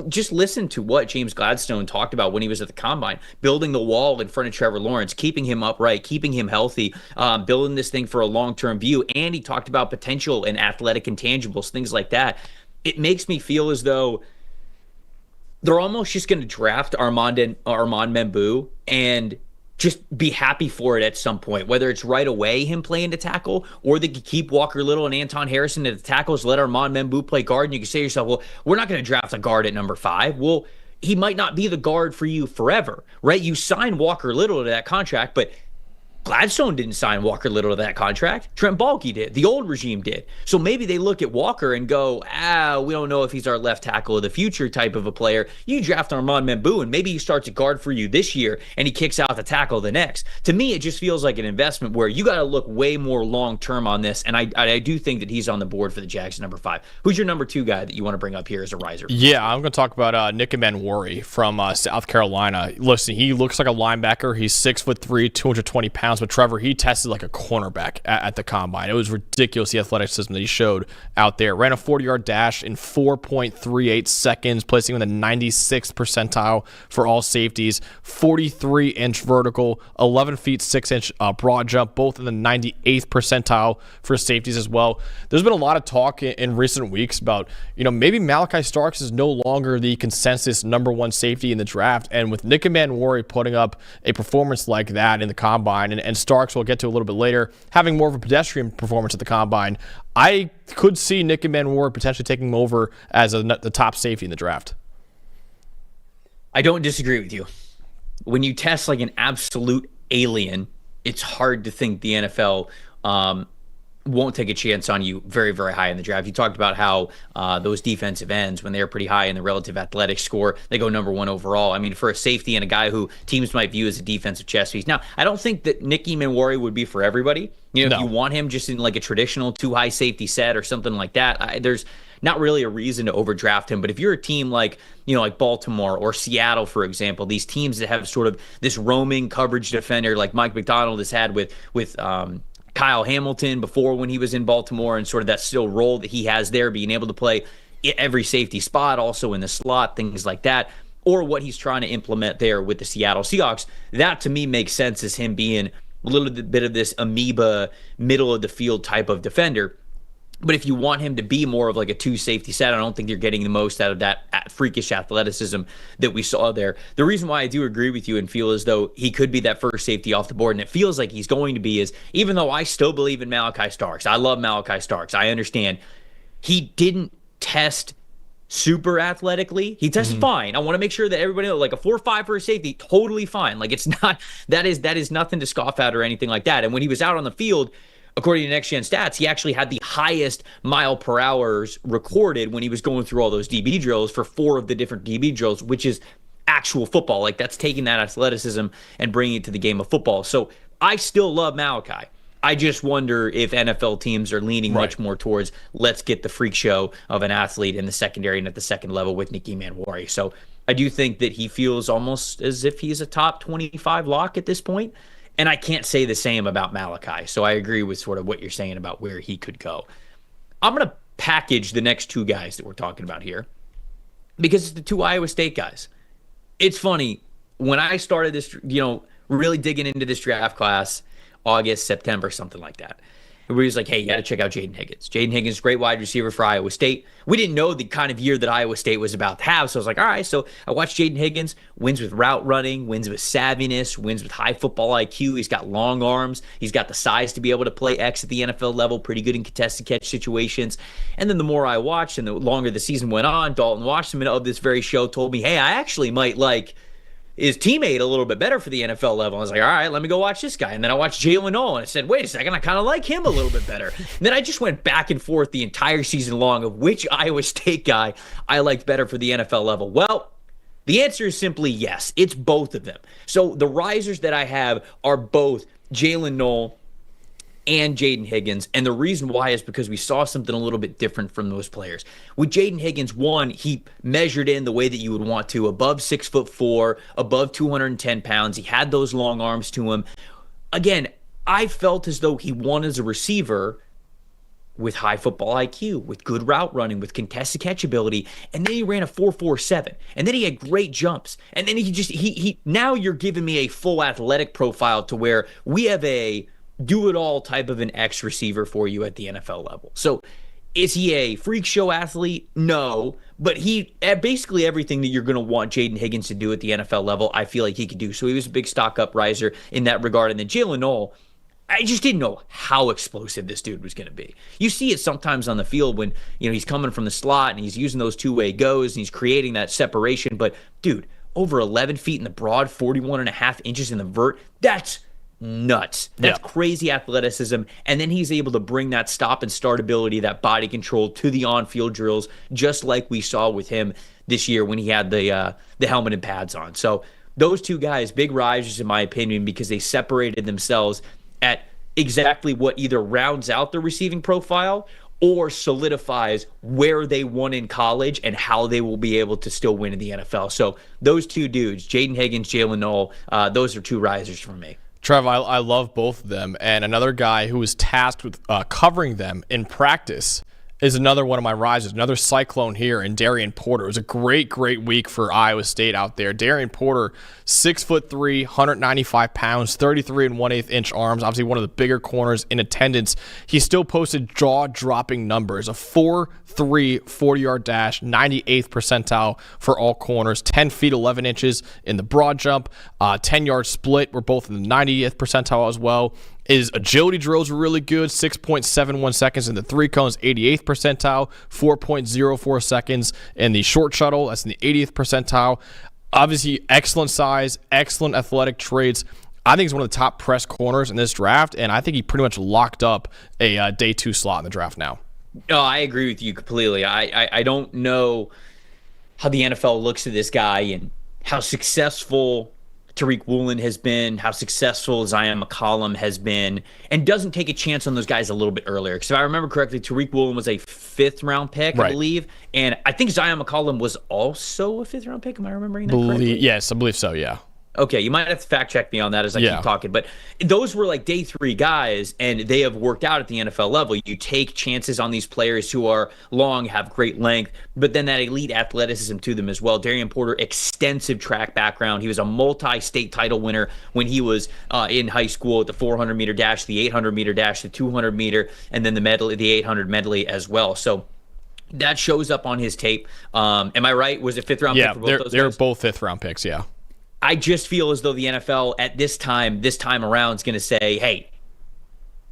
Just listen to what James Gladstone talked about when he was at the combine, building the wall in front of Trevor Lawrence, keeping him upright, keeping him healthy, building this thing for a long-term view. And he talked about potential and athletic intangibles, things like that. It makes me feel as though they're almost just going to draft Armand Membou and just be happy for it at some point, whether it's right away him playing to tackle, or they could keep Walker Little and Anton Harrison at the tackles, let Armand Membou play guard, and you can say to yourself, well, we're not going to draft a guard at number 5. Well, he might not be the guard for you forever, right? You sign Walker Little to that contract, but Gladstone didn't sign Walker Little to that contract. Trent Baalke did. The old regime did. So maybe they look at Walker and go, we don't know if he's our left tackle of the future type of a player. You draft Armand Membou, and maybe he starts a guard for you this year, and he kicks out the tackle the next. To me, it just feels like an investment where you got to look way more long-term on this, and I do think that he's on the board for the Jags number 5. Who's your number 2 guy that you want to bring up here as a riser? Yeah, I'm going to talk about Nick Manwari from South Carolina. Listen, he looks like a linebacker. He's 6'3", 220 pounds, but Trevor, he tested like a cornerback at the combine. It was ridiculous, the athleticism that he showed out there. Ran a 40-yard dash in 4.38 seconds, placing him in the 96th percentile for all safeties. 43-inch vertical, 11 feet 6-inch broad jump, both in the 98th percentile for safeties as well. There's been a lot of talk in recent weeks about, maybe Malachi Starks is no longer the consensus number 1 safety in the draft. And with Nick Manwari putting up a performance like that in the combine, and Starks we'll get to a little bit later, having more of a pedestrian performance at the combine, I could see Nick Manwari potentially taking him over as the top safety in the draft. I don't disagree with you. When you test like an absolute alien, it's hard to think the NFL won't take a chance on you very, very high in the draft. You talked about how those defensive ends, when they're pretty high in the relative athletic score, they go number 1 overall. I mean, for a safety and a guy who teams might view as a defensive chess piece. Now, I don't think that Nicky Manwari would be for everybody. If you want him just in like a traditional 2-high safety set or something like that, there's not really a reason to overdraft him. But if you're a team like, like Baltimore or Seattle, for example, these teams that have sort of this roaming coverage defender like Mike McDonald has had with Kyle Hamilton before when he was in Baltimore, and sort of that still role that he has there, being able to play every safety spot, also in the slot, things like that, or what he's trying to implement there with the Seattle Seahawks, that to me makes sense as him being a little bit of this amoeba, middle of the field type of defender. But if you want him to be more of like a 2 safety set, I don't think you're getting the most out of that freakish athleticism that we saw there. The reason why I do agree with you and feel as though he could be that first safety off the board, and it feels like he's going to be, is even though I still believe in Malachi Starks, I love Malachi Starks, I understand, he didn't test super athletically. He tests fine. I want to make sure that everybody knows, like a 4.5 for a safety, totally fine. Like it's not, that is nothing to scoff at or anything like that. And when he was out on the field, according to Next Gen Stats, he actually had the highest mile per hours recorded when he was going through all those DB drills for 4 of the different DB drills, which is actual football. Like that's taking that athleticism and bringing it to the game of football. So I still love Malachi. I just wonder if NFL teams are leaning much more towards let's get the freak show of an athlete in the secondary and at the second level with Nicky Manwari. So I do think that he feels almost as if he's a top 25 lock at this point. And I can't say the same about Malachi. So I agree with sort of what you're saying about where he could go. I'm going to package the next 2 guys that we're talking about here because it's the 2 Iowa State guys. It's funny, when I started this, really digging into this draft class, August, September, something like that, everybody's like, hey, you got to check out Jaden Higgins. Jaden Higgins, great wide receiver for Iowa State. We didn't know the kind of year that Iowa State was about to have, so I was like, all right. So I watched Jaden Higgins, wins with route running, wins with savviness, wins with high football IQ. He's got long arms. He's got the size to be able to play X at the NFL level, pretty good in contested catch situations. And then the more I watched and the longer the season went on, Dalton Washington of this very show told me, hey, I actually might like his teammate a little bit better for the NFL level. I was like, all right, let me go watch this guy. And then I watched Jalen Noel, and I said, wait a second, I kind of like him a little bit better. And then I just went back and forth the entire season long of which Iowa State guy I liked better for the NFL level. Well, the answer is simply yes. It's both of them. So the risers that I have are both Jalen Noel and Jaden Higgins. And the reason why is because we saw something a little bit different from those players. With Jaden Higgins, one, he measured in the way that you would want to, above 6'4", above 210 pounds. He had those long arms to him. Again, I felt as though he won as a receiver with high football IQ, with good route running, with contested catch ability, and then he ran a 4.47, and then he had great jumps, and then he now you're giving me a full athletic profile to where we have a do-it-all type of an X receiver for you at the NFL level. So is he a freak show athlete? No, but he basically everything that you're going to want Jaden Higgins to do at the NFL level, I feel like he could do. So he was a big stock up riser in that regard. And then Jalen Noel, I just didn't know how explosive this dude was going to be. You see it sometimes on the field when, he's coming from the slot and he's using those two-way goes and he's creating that separation. But, dude, over 11 feet in the broad, 41.5 inches in the vert, that's nuts. That's crazy athleticism. And then he's able to bring that stop and start ability, that body control to the on-field drills, just like we saw with him this year when he had the helmet and pads on. So those two guys, big risers in my opinion, because they separated themselves at exactly what either rounds out the receiving profile or solidifies where they won in college and how they will be able to still win in the NFL. So those two dudes, Jaden Higgins, Jalen Noel, those are two risers for me. Trev, I love both of them. And another guy who was tasked with covering them in practice is another one of my risers, another Cyclone here in Darian Porter. It was a great week for Iowa State out there. Darian Porter, 6'3", 195 pounds, 33 1/8 inch arms, obviously one of the bigger corners in attendance. He still posted jaw-dropping numbers, a 4.3 40-yard dash, 98th percentile for all corners, 10 feet 11 inches in the broad jump, 10-yard split. We're both in the 90th percentile as well. His agility drills were really good, 6.71 seconds in the three cones, 88th percentile, 4.04 seconds in the short shuttle, that's in the 80th percentile. Obviously, excellent size, excellent athletic traits. I think he's one of the top press corners in this draft, and I think he pretty much locked up a day 2 slot in the draft now. No, I agree with you completely. I don't know how the NFL looks at this guy and how successful Tariq Woolen has been, how successful Zion McCollum has been, and doesn't take a chance on those guys a little bit earlier. Because if I remember correctly, Tariq Woolen was a 5th-round pick, I believe. And I think Zion McCollum was also a 5th-round pick. Am I remembering that correctly? Yes, I believe so, yeah. Okay, you might have to fact check me on that as I keep talking. But those were like day 3 guys, and they have worked out at the NFL level. You take chances on these players who are long, have great length, but then that elite athleticism to them as well. Darian Porter, extensive track background. He was a multi-state title winner when he was in high school at the 400-meter dash, the 800-meter dash, the 200-meter, and then the medley, the 800 medley as well. So that shows up on his tape. Am I right? Was it 5th-round pick for both those guys? They're both 5th-round picks, yeah. I just feel as though the NFL at this time around is going to say, hey,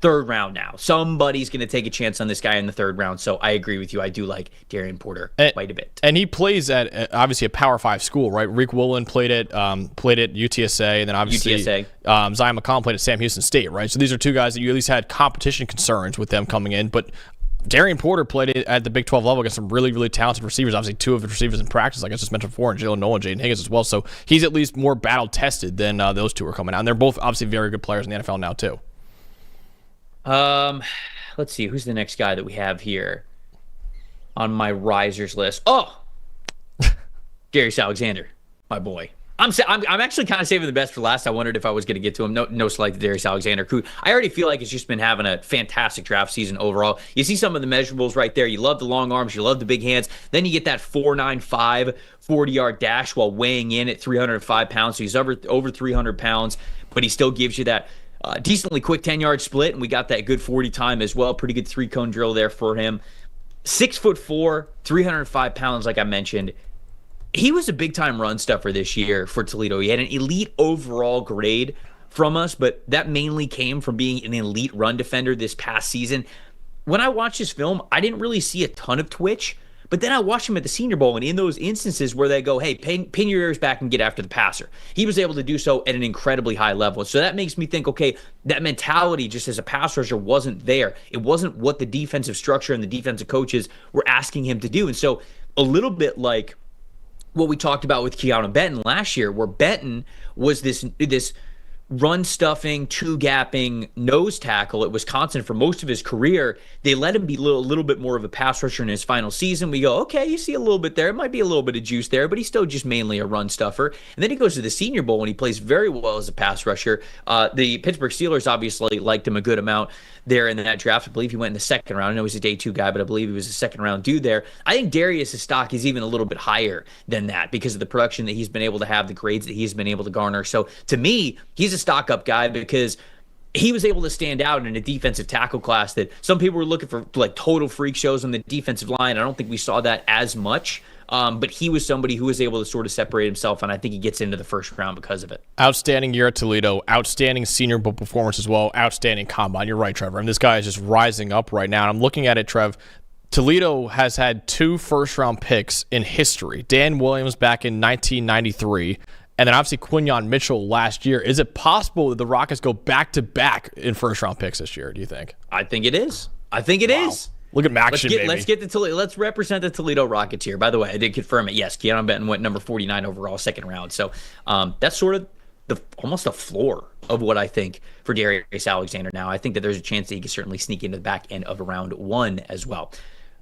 3rd round now. Somebody's going to take a chance on this guy in the 3rd round. So I agree with you. I do like Darian Porter quite a bit. And he plays at obviously a Power 5 school, right? Rick Woolen played at UTSA, and then obviously Zion McCollum played at Sam Houston State, right? So these are two guys that you at least had competition concerns with them coming in, but Darian Porter played at the Big 12 level against some really talented receivers. Obviously, 2 of the receivers in practice, like I just mentioned before, and Jalen Noel and Jaden Higgins as well. So he's at least more battle-tested than those two are coming out. And they're both obviously very good players in the NFL now, too. Let's see. Who's the next guy that we have here on my risers list? Oh! Darius Alexander, my boy. I'm actually kind of saving the best for last. I wondered if I was going to get to him. No slight to Darius Alexander. I already feel like he's just been having a fantastic draft season overall. You see some of the measurables right there. You love the long arms. You love the big hands. Then you get that 4.95 40-yard dash while weighing in at 305 pounds. So he's over 300 pounds, but he still gives you that decently quick 10-yard split, and we got that good 40 time as well. Pretty good 3-cone drill there for him. 6'4", 305 pounds, like I mentioned. He was a big-time run stuffer this year for Toledo. He had an elite overall grade from us, but that mainly came from being an elite run defender this past season. When I watched his film, I didn't really see a ton of twitch, but then I watched him at the Senior Bowl, and in those instances where they go, hey, pin your ears back and get after the passer, he was able to do so at an incredibly high level. So that makes me think, okay, that mentality just as a pass rusher wasn't there. It wasn't what the defensive structure and the defensive coaches were asking him to do. And so a little bit like what we talked about with Keanu Benton last year, where Benton was this run stuffing, two gapping nose tackle at Wisconsin for most of his career. They let him be a little bit more of a pass rusher in his final season. We go, okay, you see a little bit there. It might be a little bit of juice there, but he's still just mainly a run stuffer. And then he goes to the Senior Bowl and he plays very well as a pass rusher. The Pittsburgh Steelers obviously liked him a good amount there in that draft. I believe he went in the second round. I know he's a day two guy, but I believe he was a second round dude there. I think Darius' stock is even a little bit higher than that because of the production that he's been able to have, the grades that he's been able to garner. So to me, he's a stock up guy because he was able to stand out in a defensive tackle class that some people were looking for like total freak shows on the defensive line. I don't think we saw that as much. But he was somebody who was able to sort of separate himself, and I think he gets into the first round because of it. Outstanding year at Toledo, outstanding Senior Bowl performance as well, outstanding combine. You're right, Trevor. And this guy is just rising up right now. And I'm looking at it, Trev. Toledo has had 2 first-round picks in history. Dan Williams back in 1993, and then obviously Quinyon Mitchell last year. Is it possible that the Rockets go back-to-back in first-round picks this year, do you think? I think it is. I think it is. Look at Maction, baby. Let's get to Toledo. Let's represent the Toledo Rockets here. By the way, I did confirm it. Yes, Keanu Benton went number 49 overall, second round. So that's sort of almost a floor of what I think for Darius Alexander now. I think that there's a chance that he can certainly sneak into the back end of round 1 as well.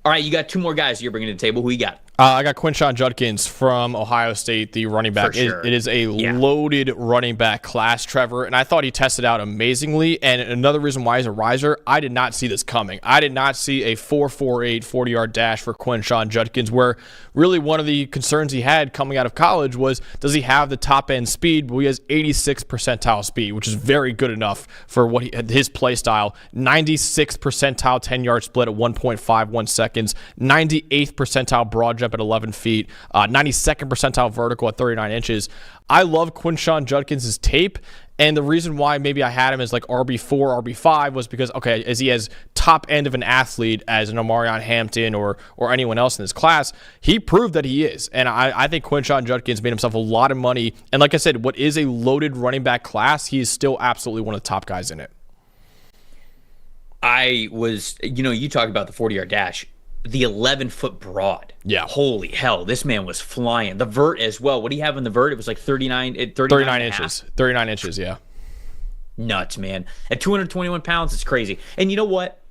All right, you got 2 more guys you're bringing to the table. Who you got? I got Quinshon Judkins from Ohio State, the running back. For sure. It is a loaded running back class, Trevor, and I thought he tested out amazingly. And another reason why he's a riser, I did not see this coming. I did not see a 4.48 40-yard dash for Quinshon Judkins, where really one of the concerns he had coming out of college was, does he have the top-end speed? Well, he has 86th percentile speed, which is very good enough for what his play style. 96th percentile 10-yard split at 1.51 seconds, 98th percentile broad jump at 11 feet, 92nd percentile vertical at 39 inches. I love Quinshon Judkins' tape, and the reason why maybe I had him as like RB4, RB5 was because, okay, as he has top end of an athlete as an Omarion Hampton or anyone else in this class, he proved that he is. And I think Quinshon Judkins made himself a lot of money. And like I said, what is a loaded running back class, he is still absolutely one of the top guys in it. You talked about the 40-yard dash. The 11-foot broad. Yeah. Holy hell, this man was flying. The vert as well. What do you have in the vert? It was like 39 inches. 39 inches, yeah. Nuts, man. At 221 pounds, it's crazy. And you know what?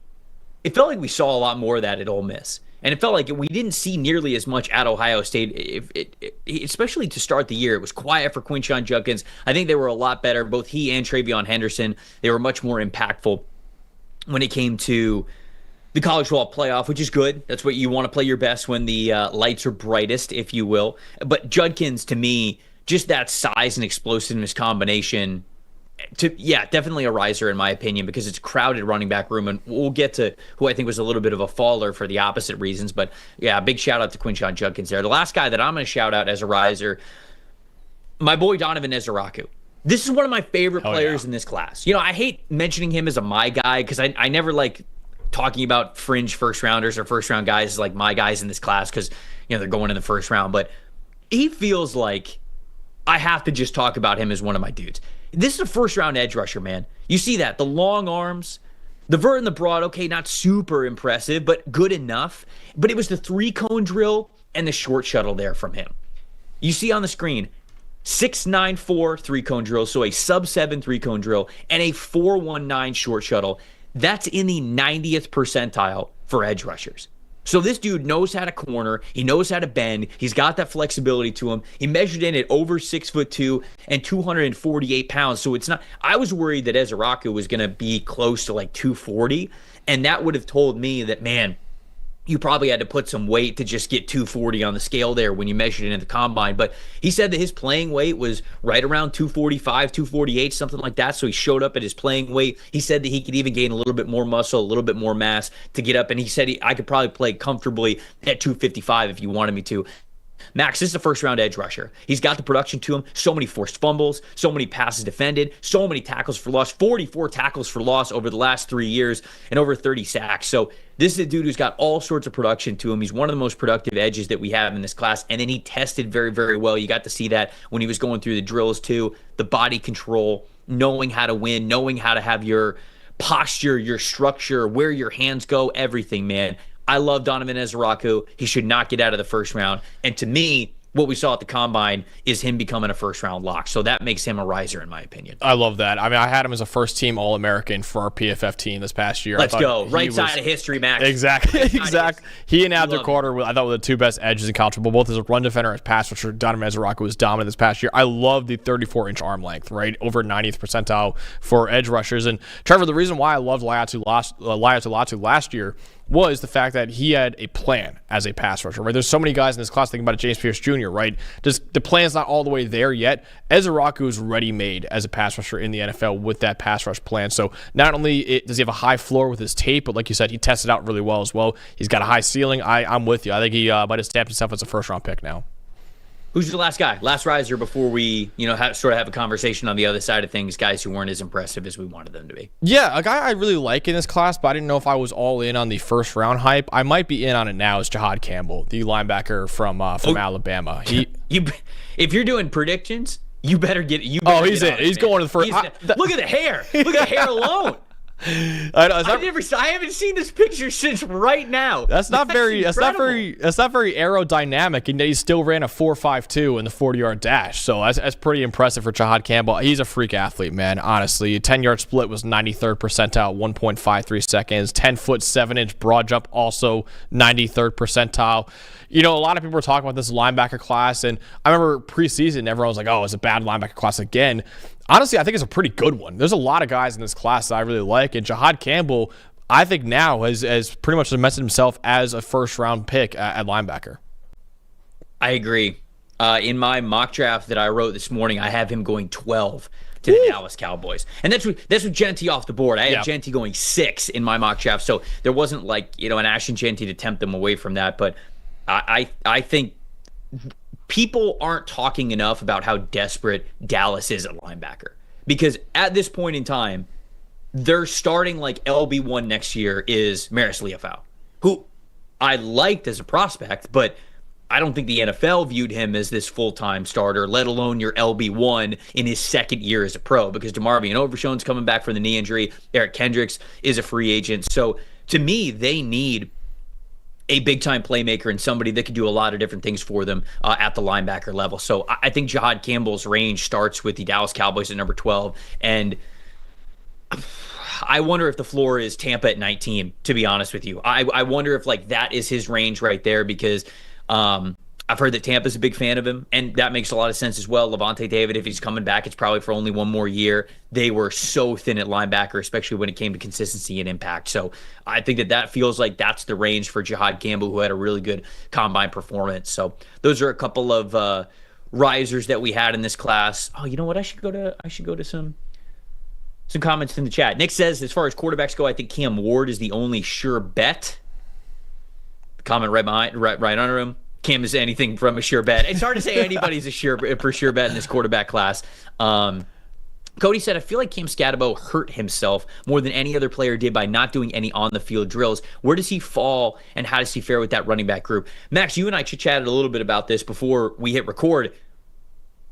It felt like we saw a lot more of that at Ole Miss. And it felt like we didn't see nearly as much at Ohio State, especially to start the year. It was quiet for Quinshon Judkins. I think they were a lot better. Both he and Travion Henderson, they were much more impactful when it came to the college football playoff, which is good. That's what you want to play your best when the lights are brightest, if you will. But Judkins, to me, just that size and explosiveness combination, definitely a riser in my opinion, because it's a crowded running back room. And we'll get to who I think was a little bit of a faller for the opposite reasons. But yeah, big shout out to Quinshon Judkins there. The last guy that I'm going to shout out as a riser, my boy Donovan Ezeraku. This is one of my favorite players in this class. I hate mentioning him as a my guy because I never like talking about fringe first rounders or first round guys like my guys in this class because they're going in the first round, but he feels like I have to just talk about him as one of my dudes. This is a first round edge rusher, man. You see that, the long arms, the vert and the broad, okay, not super impressive, but good enough. But it was the 3-cone drill and the short shuttle there from him. You see on the screen 6.94 3-cone drill, so a sub 7 3-cone drill and a 4.19 short shuttle. That's in the 90th percentile for edge rushers. So this dude knows how to corner. He knows how to bend. He's got that flexibility to him. He measured in at over 6'2" and 248 pounds. So it's not, I was worried that Ezeraku was going to be close to like 240. And that would have told me that, man, you probably had to put some weight to just get 240 on the scale there when you measured it in the combine. But he said that his playing weight was right around 245, 248, something like that. So he showed up at his playing weight. He said that he could even gain a little bit more muscle, a little bit more mass to get up. And he said I could probably play comfortably at 255 if you wanted me to. Max, this is a first-round edge rusher. He's got the production to him. So many forced fumbles, so many passes defended, so many tackles for loss, 44 tackles for loss over the last 3 years, and over 30 sacks. So this is a dude who's got all sorts of production to him. He's one of the most productive edges that we have in this class. And then he tested very, very well. You got to see that when he was going through the drills too. The body control, knowing how to win, knowing how to have your posture, your structure, where your hands go, everything, man. I love Donovan Ezeraku. He should not get out of the first round. And to me, what we saw at the combine is him becoming a first-round lock. So that makes him a riser, in my opinion. I love that. I mean, I had him as a first-team All-American for our PFF team this past year. Let's go. Right side of history, Max. Exactly. Exactly. He and Abdul Carter, I thought, were the two best edges in college football, both as a run defender and as pass rusher. Donovan Ezra was dominant this past year. I love the 34-inch arm length, right? Over 90th percentile for edge rushers. And Trevor, the reason why I loved Laiatu last year was the fact that he had a plan as a pass rusher, right? There's so many guys in this class thinking about it, James Pierce Jr., right? Just the plan's not all the way there yet. Ezra is ready-made as a pass rusher in the NFL with that pass rush plan. So not only does he have a high floor with his tape, but like you said, he tested out really well as well. He's got a high ceiling. I'm with you. I think he might have stamped himself as a first-round pick now. Who's the last guy? Last riser before we, have a conversation on the other side of things, guys who weren't as impressive as we wanted them to be. Yeah, a guy I really like in this class, but I didn't know if I was all in on the first round hype. I might be in on it now. Is Jahad Campbell, the linebacker from Alabama. If you're doing predictions, you better get it. He's in. He's going to the first. Look at the hair. Look at the hair alone. I haven't seen this picture since right now. That's not very aerodynamic, and he still ran a 4.52 in the 40-yard dash. So that's pretty impressive for Jahad Campbell. He's a freak athlete, man. Honestly, 10-yard split was 93rd percentile, 1.53 seconds. 10-foot 7-inch broad jump, also 93rd percentile. A lot of people were talking about this linebacker class, and I remember preseason, everyone was like, "Oh, it's a bad linebacker class again." Honestly, I think it's a pretty good one. There's a lot of guys in this class that I really like, and Jahad Campbell, I think now has pretty much cemented himself as a first-round pick at linebacker. I agree. In my mock draft that I wrote this morning, I have him going 12 to the Dallas Cowboys, and that's with Genty off the board. I had Genty going 6 in my mock draft, so there wasn't an Ashton Genty to tempt them away from that, but I think people aren't talking enough about how desperate Dallas is at linebacker, because at this point in time, their starting LB1 next year is Maris Liufau, who I liked as a prospect, but I don't think the NFL viewed him as this full-time starter, let alone your LB1 in his second year as a pro, because DeMarvion Overshown's coming back from the knee injury. Eric Kendricks is a free agent. So to me, they need a big-time playmaker and somebody that can do a lot of different things for them at the linebacker level. So I think Jahad Campbell's range starts with the Dallas Cowboys at number 12, and I wonder if the floor is Tampa at 19, to be honest with you. I wonder if that is his range right there, because I've heard that Tampa's a big fan of him, and that makes a lot of sense as well. Levante David, if he's coming back, it's probably for only one more year. They were so thin at linebacker, especially when it came to consistency and impact. So I think that feels like that's the range for Jahad Campbell, who had a really good combine performance. So those are a couple of risers that we had in this class. Oh, you know what? I should go to some comments in the chat. Nick says, as far as quarterbacks go, I think Cam Ward is the only sure bet. Comment right under him. Cam is anything from a sure bet. It's hard to say anybody's for sure bet in this quarterback class. Cody said, I feel like Cam Scatabo hurt himself more than any other player did by not doing any on-the-field drills. Where does he fall, and how does he fare with that running back group? Max, you and I chit-chatted a little bit about this before we hit record.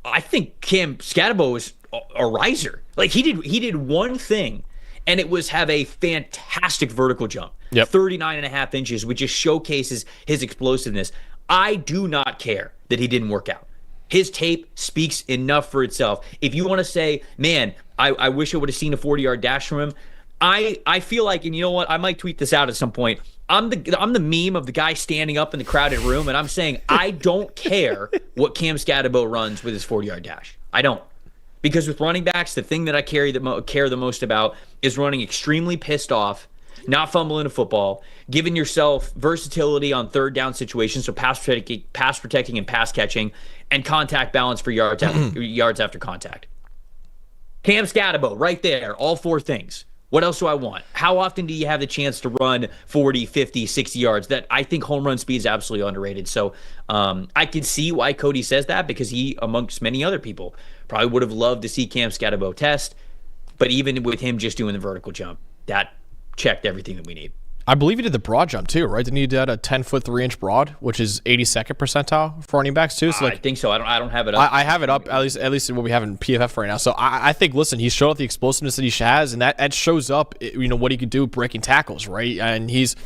I think Cam Scatabo is a riser. He did one thing, and it was have a fantastic vertical jump. 39.5 inches, which just showcases his explosiveness. I do not care that he didn't work out. His tape speaks enough for itself. If you want to say, man, I wish I would have seen a 40-yard dash from him, I feel like, and you know what, I might tweet this out at some point. I'm the meme of the guy standing up in the crowded room, and I'm saying I don't care what Cam Scatabo runs with his 40-yard dash. I don't. Because with running backs, the thing that I care the most about is running extremely pissed off, not fumbling a football, giving yourself versatility on third down situations, so pass protecting and pass catching, and contact balance for yards after contact. Cam Scatabo, right there, all 4 things. What else do I want? How often do you have the chance to run 40, 50, 60 yards? That I think home run speed is absolutely underrated. So I can see why Cody says that, because he, amongst many other people, probably would have loved to see Cam Scatabo test. But even with him just doing the vertical jump, that checked everything that we need. I believe he did the broad jump too, right? Didn't he do a 10-foot 3-inch broad, which is 82nd percentile for running backs too? So I think so. I don't have it up. I have it up at least in what we have in PFF right now. So I think, listen, he's showed off the explosiveness that he has, and that shows up. What he can do breaking tackles, right? And he's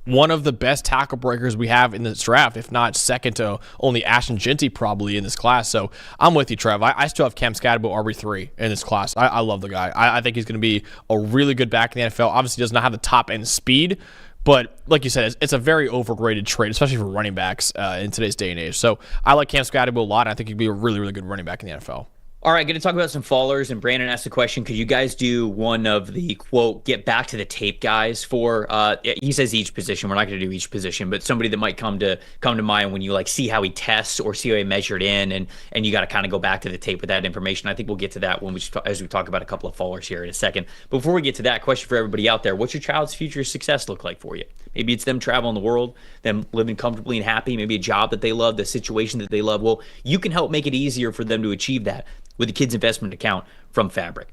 one of the best tackle breakers we have in this draft, if not second to only Ashton Jinty probably in this class. So I'm with you, Trev. I still have Cam Scatterbo RB3 in this class. I love the guy. I think he's going to be a really good back in the NFL. Obviously, does not have the top end speed, but like you said, it's a very overrated trade, especially for running backs in today's day and age. So I like Cam Scatterbo a lot. I think he'd be a really, really good running back in the NFL. All right, going to talk about some fallers. And Brandon asked the question, could you guys do one of the, quote, get back to the tape guys for, he says each position. We're not going to do each position, but somebody that might come to mind when you like see how he tests or see how he measured in, and you got to kind of go back to the tape with that information. I think we'll get to that as we talk about a couple of fallers here in a second. Before we get to that, question for everybody out there, what's your child's future success look like for you? Maybe it's them traveling the world, them living comfortably and happy, maybe a job that they love, the situation that they love. Well, you can help make it easier for them to achieve that with a kid's investment account from Fabric.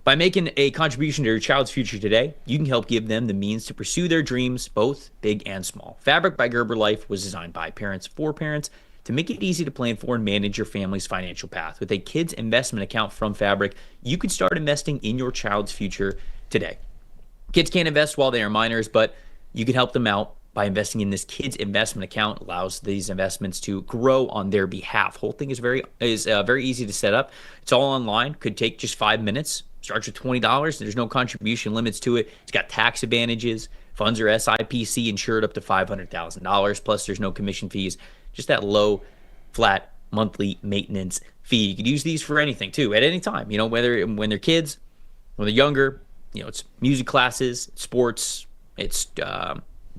By making a contribution to your child's future today, you can help give them the means to pursue their dreams, both big and small. Fabric by Gerber Life was designed by parents for parents to make it easy to plan for and manage your family's financial path. With a kid's investment account from Fabric, you can start investing in your child's future today. Kids can't invest while they are minors, but you can help them out by investing in this kid's investment account. Allows these investments to grow on their behalf. Whole thing is very easy to set up. It's all online. Could take just 5 minutes. Starts with $20. There's no contribution limits to it. It's got tax advantages. Funds are SIPC insured up to $500,000. Plus, there's no commission fees. Just that low, flat monthly maintenance fee. You could use these for anything too, at any time. You know, whether when they're kids, when they're younger. You know, it's music classes, sports. It's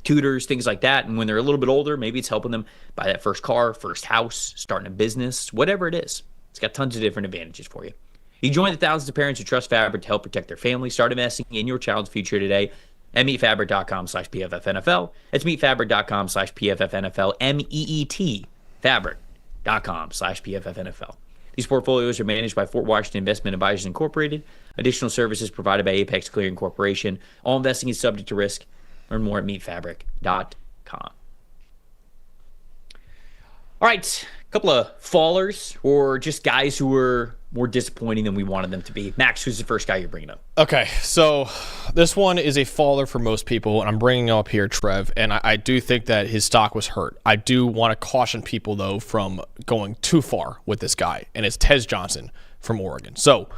tutors, things like that. And when they're a little bit older, maybe it's helping them buy that first car, first house, starting a business, whatever it is. It's got tons of different advantages for you. You join the thousands of parents who trust Fabric to help protect their family. Start investing in your child's future today at meetfabric.com/PFFNFL. That's meetfabric.com/PFFNFL. MEET fabric.com/PFFNFL. These portfolios are managed by Fort Washington Investment Advisors Incorporated. Additional services provided by Apex Clearing Corporation. All investing is subject to risk. Learn more at meetfabric.com. All right, a couple of fallers or just guys who were more disappointing than we wanted them to be. Max, who's the first guy you're bringing up? Okay, so this one is a faller for most people, and I'm bringing him up here, Trev, and I do think that his stock was hurt. I do want to caution people, though, from going too far with this guy, and it's Tez Johnson from Oregon. So,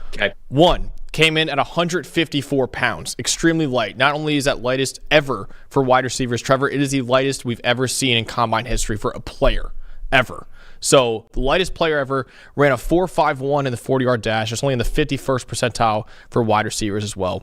one, came in at 154 pounds, extremely light. Not only is that lightest ever for wide receivers, Trevor, it is the lightest we've ever seen in combine history for a player, ever. So the lightest player ever, ran a 4.51 in the 40-yard dash. It's only in the 51st percentile for wide receivers as well.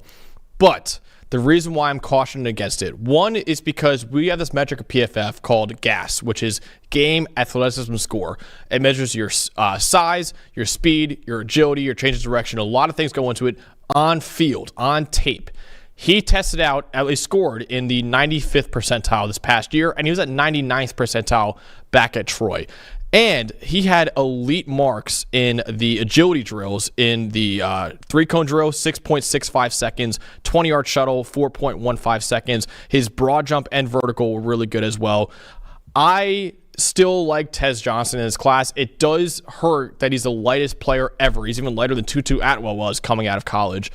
But the reason why I'm cautioning against it, one is because we have this metric of PFF called GAS, which is Game Athleticism Score. It measures your size, your speed, your agility, your change of direction. A lot of things go into it on field, on tape. He tested out, at least scored, in the 95th percentile this past year, and he was at 99th percentile back at Troy. And he had elite marks in the agility drills, in the three-cone drill, 6.65 seconds, 20-yard shuttle, 4.15 seconds. His broad jump and vertical were really good as well. I still like Tez Johnson in his class. It does hurt that he's the lightest player ever. He's even lighter than Tutu Atwell was coming out of college.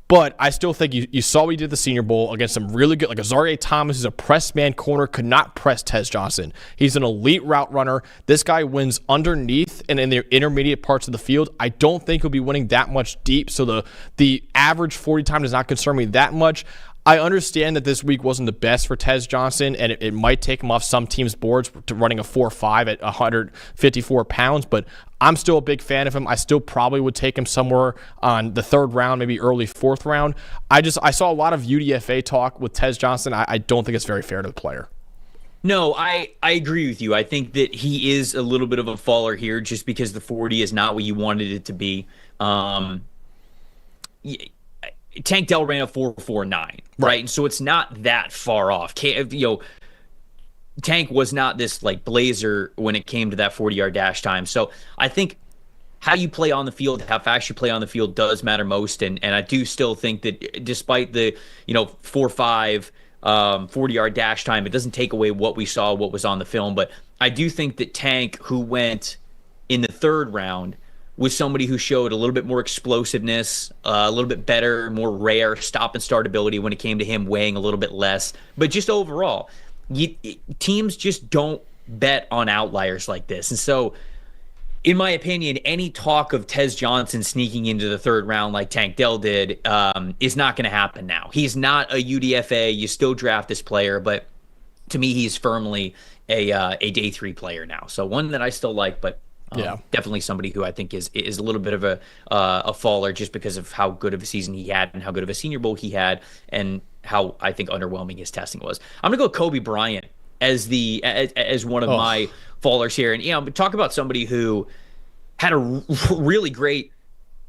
But I still think you saw what he did at the Senior Bowl against some really good, like Azareye'h Thomas, who's a press man corner, could not press Tez Johnson. He's an elite route runner. This guy wins underneath and in the intermediate parts of the field. I don't think he'll be winning that much deep, so the average 40 time does not concern me that much. I understand that this week wasn't the best for Tez Johnson, and it might take him off some teams' boards to running a 4.5 at 154 pounds, but I'm still a big fan of him. I still probably would take him somewhere on the third round, maybe early fourth round. I saw a lot of UDFA talk with Tez Johnson. I don't think it's very fair to the player. No, I agree with you. I think that he is a little bit of a faller here just because the 40 is not what you wanted it to be. Tank Dell ran a 4.49, right? And so it's not that far off. Tank was not this like blazer when it came to that 40-yard dash time. So I think how you play on the field, how fast you play on the field does matter most. And I do still think that despite the 4.5 40-yard dash time, it doesn't take away what we saw, what was on the film. But I do think that Tank, who went in the third round, was somebody who showed a little bit more explosiveness, a little bit better, more rare stop and start ability when it came to him weighing a little bit less. But just overall, teams just don't bet on outliers like this. And so, in my opinion, any talk of Tez Johnson sneaking into the third round like Tank Dell did is not going to happen now. He's not a UDFA. You still draft this player, but to me, he's firmly a day 3 player now. So one that I still like, but definitely somebody who I think is a little bit of a faller just because of how good of a season he had and how good of a Senior Bowl he had and how I think underwhelming his testing was. I'm gonna go Kobe Bryant as one of my fallers here, and talk about somebody who had a really great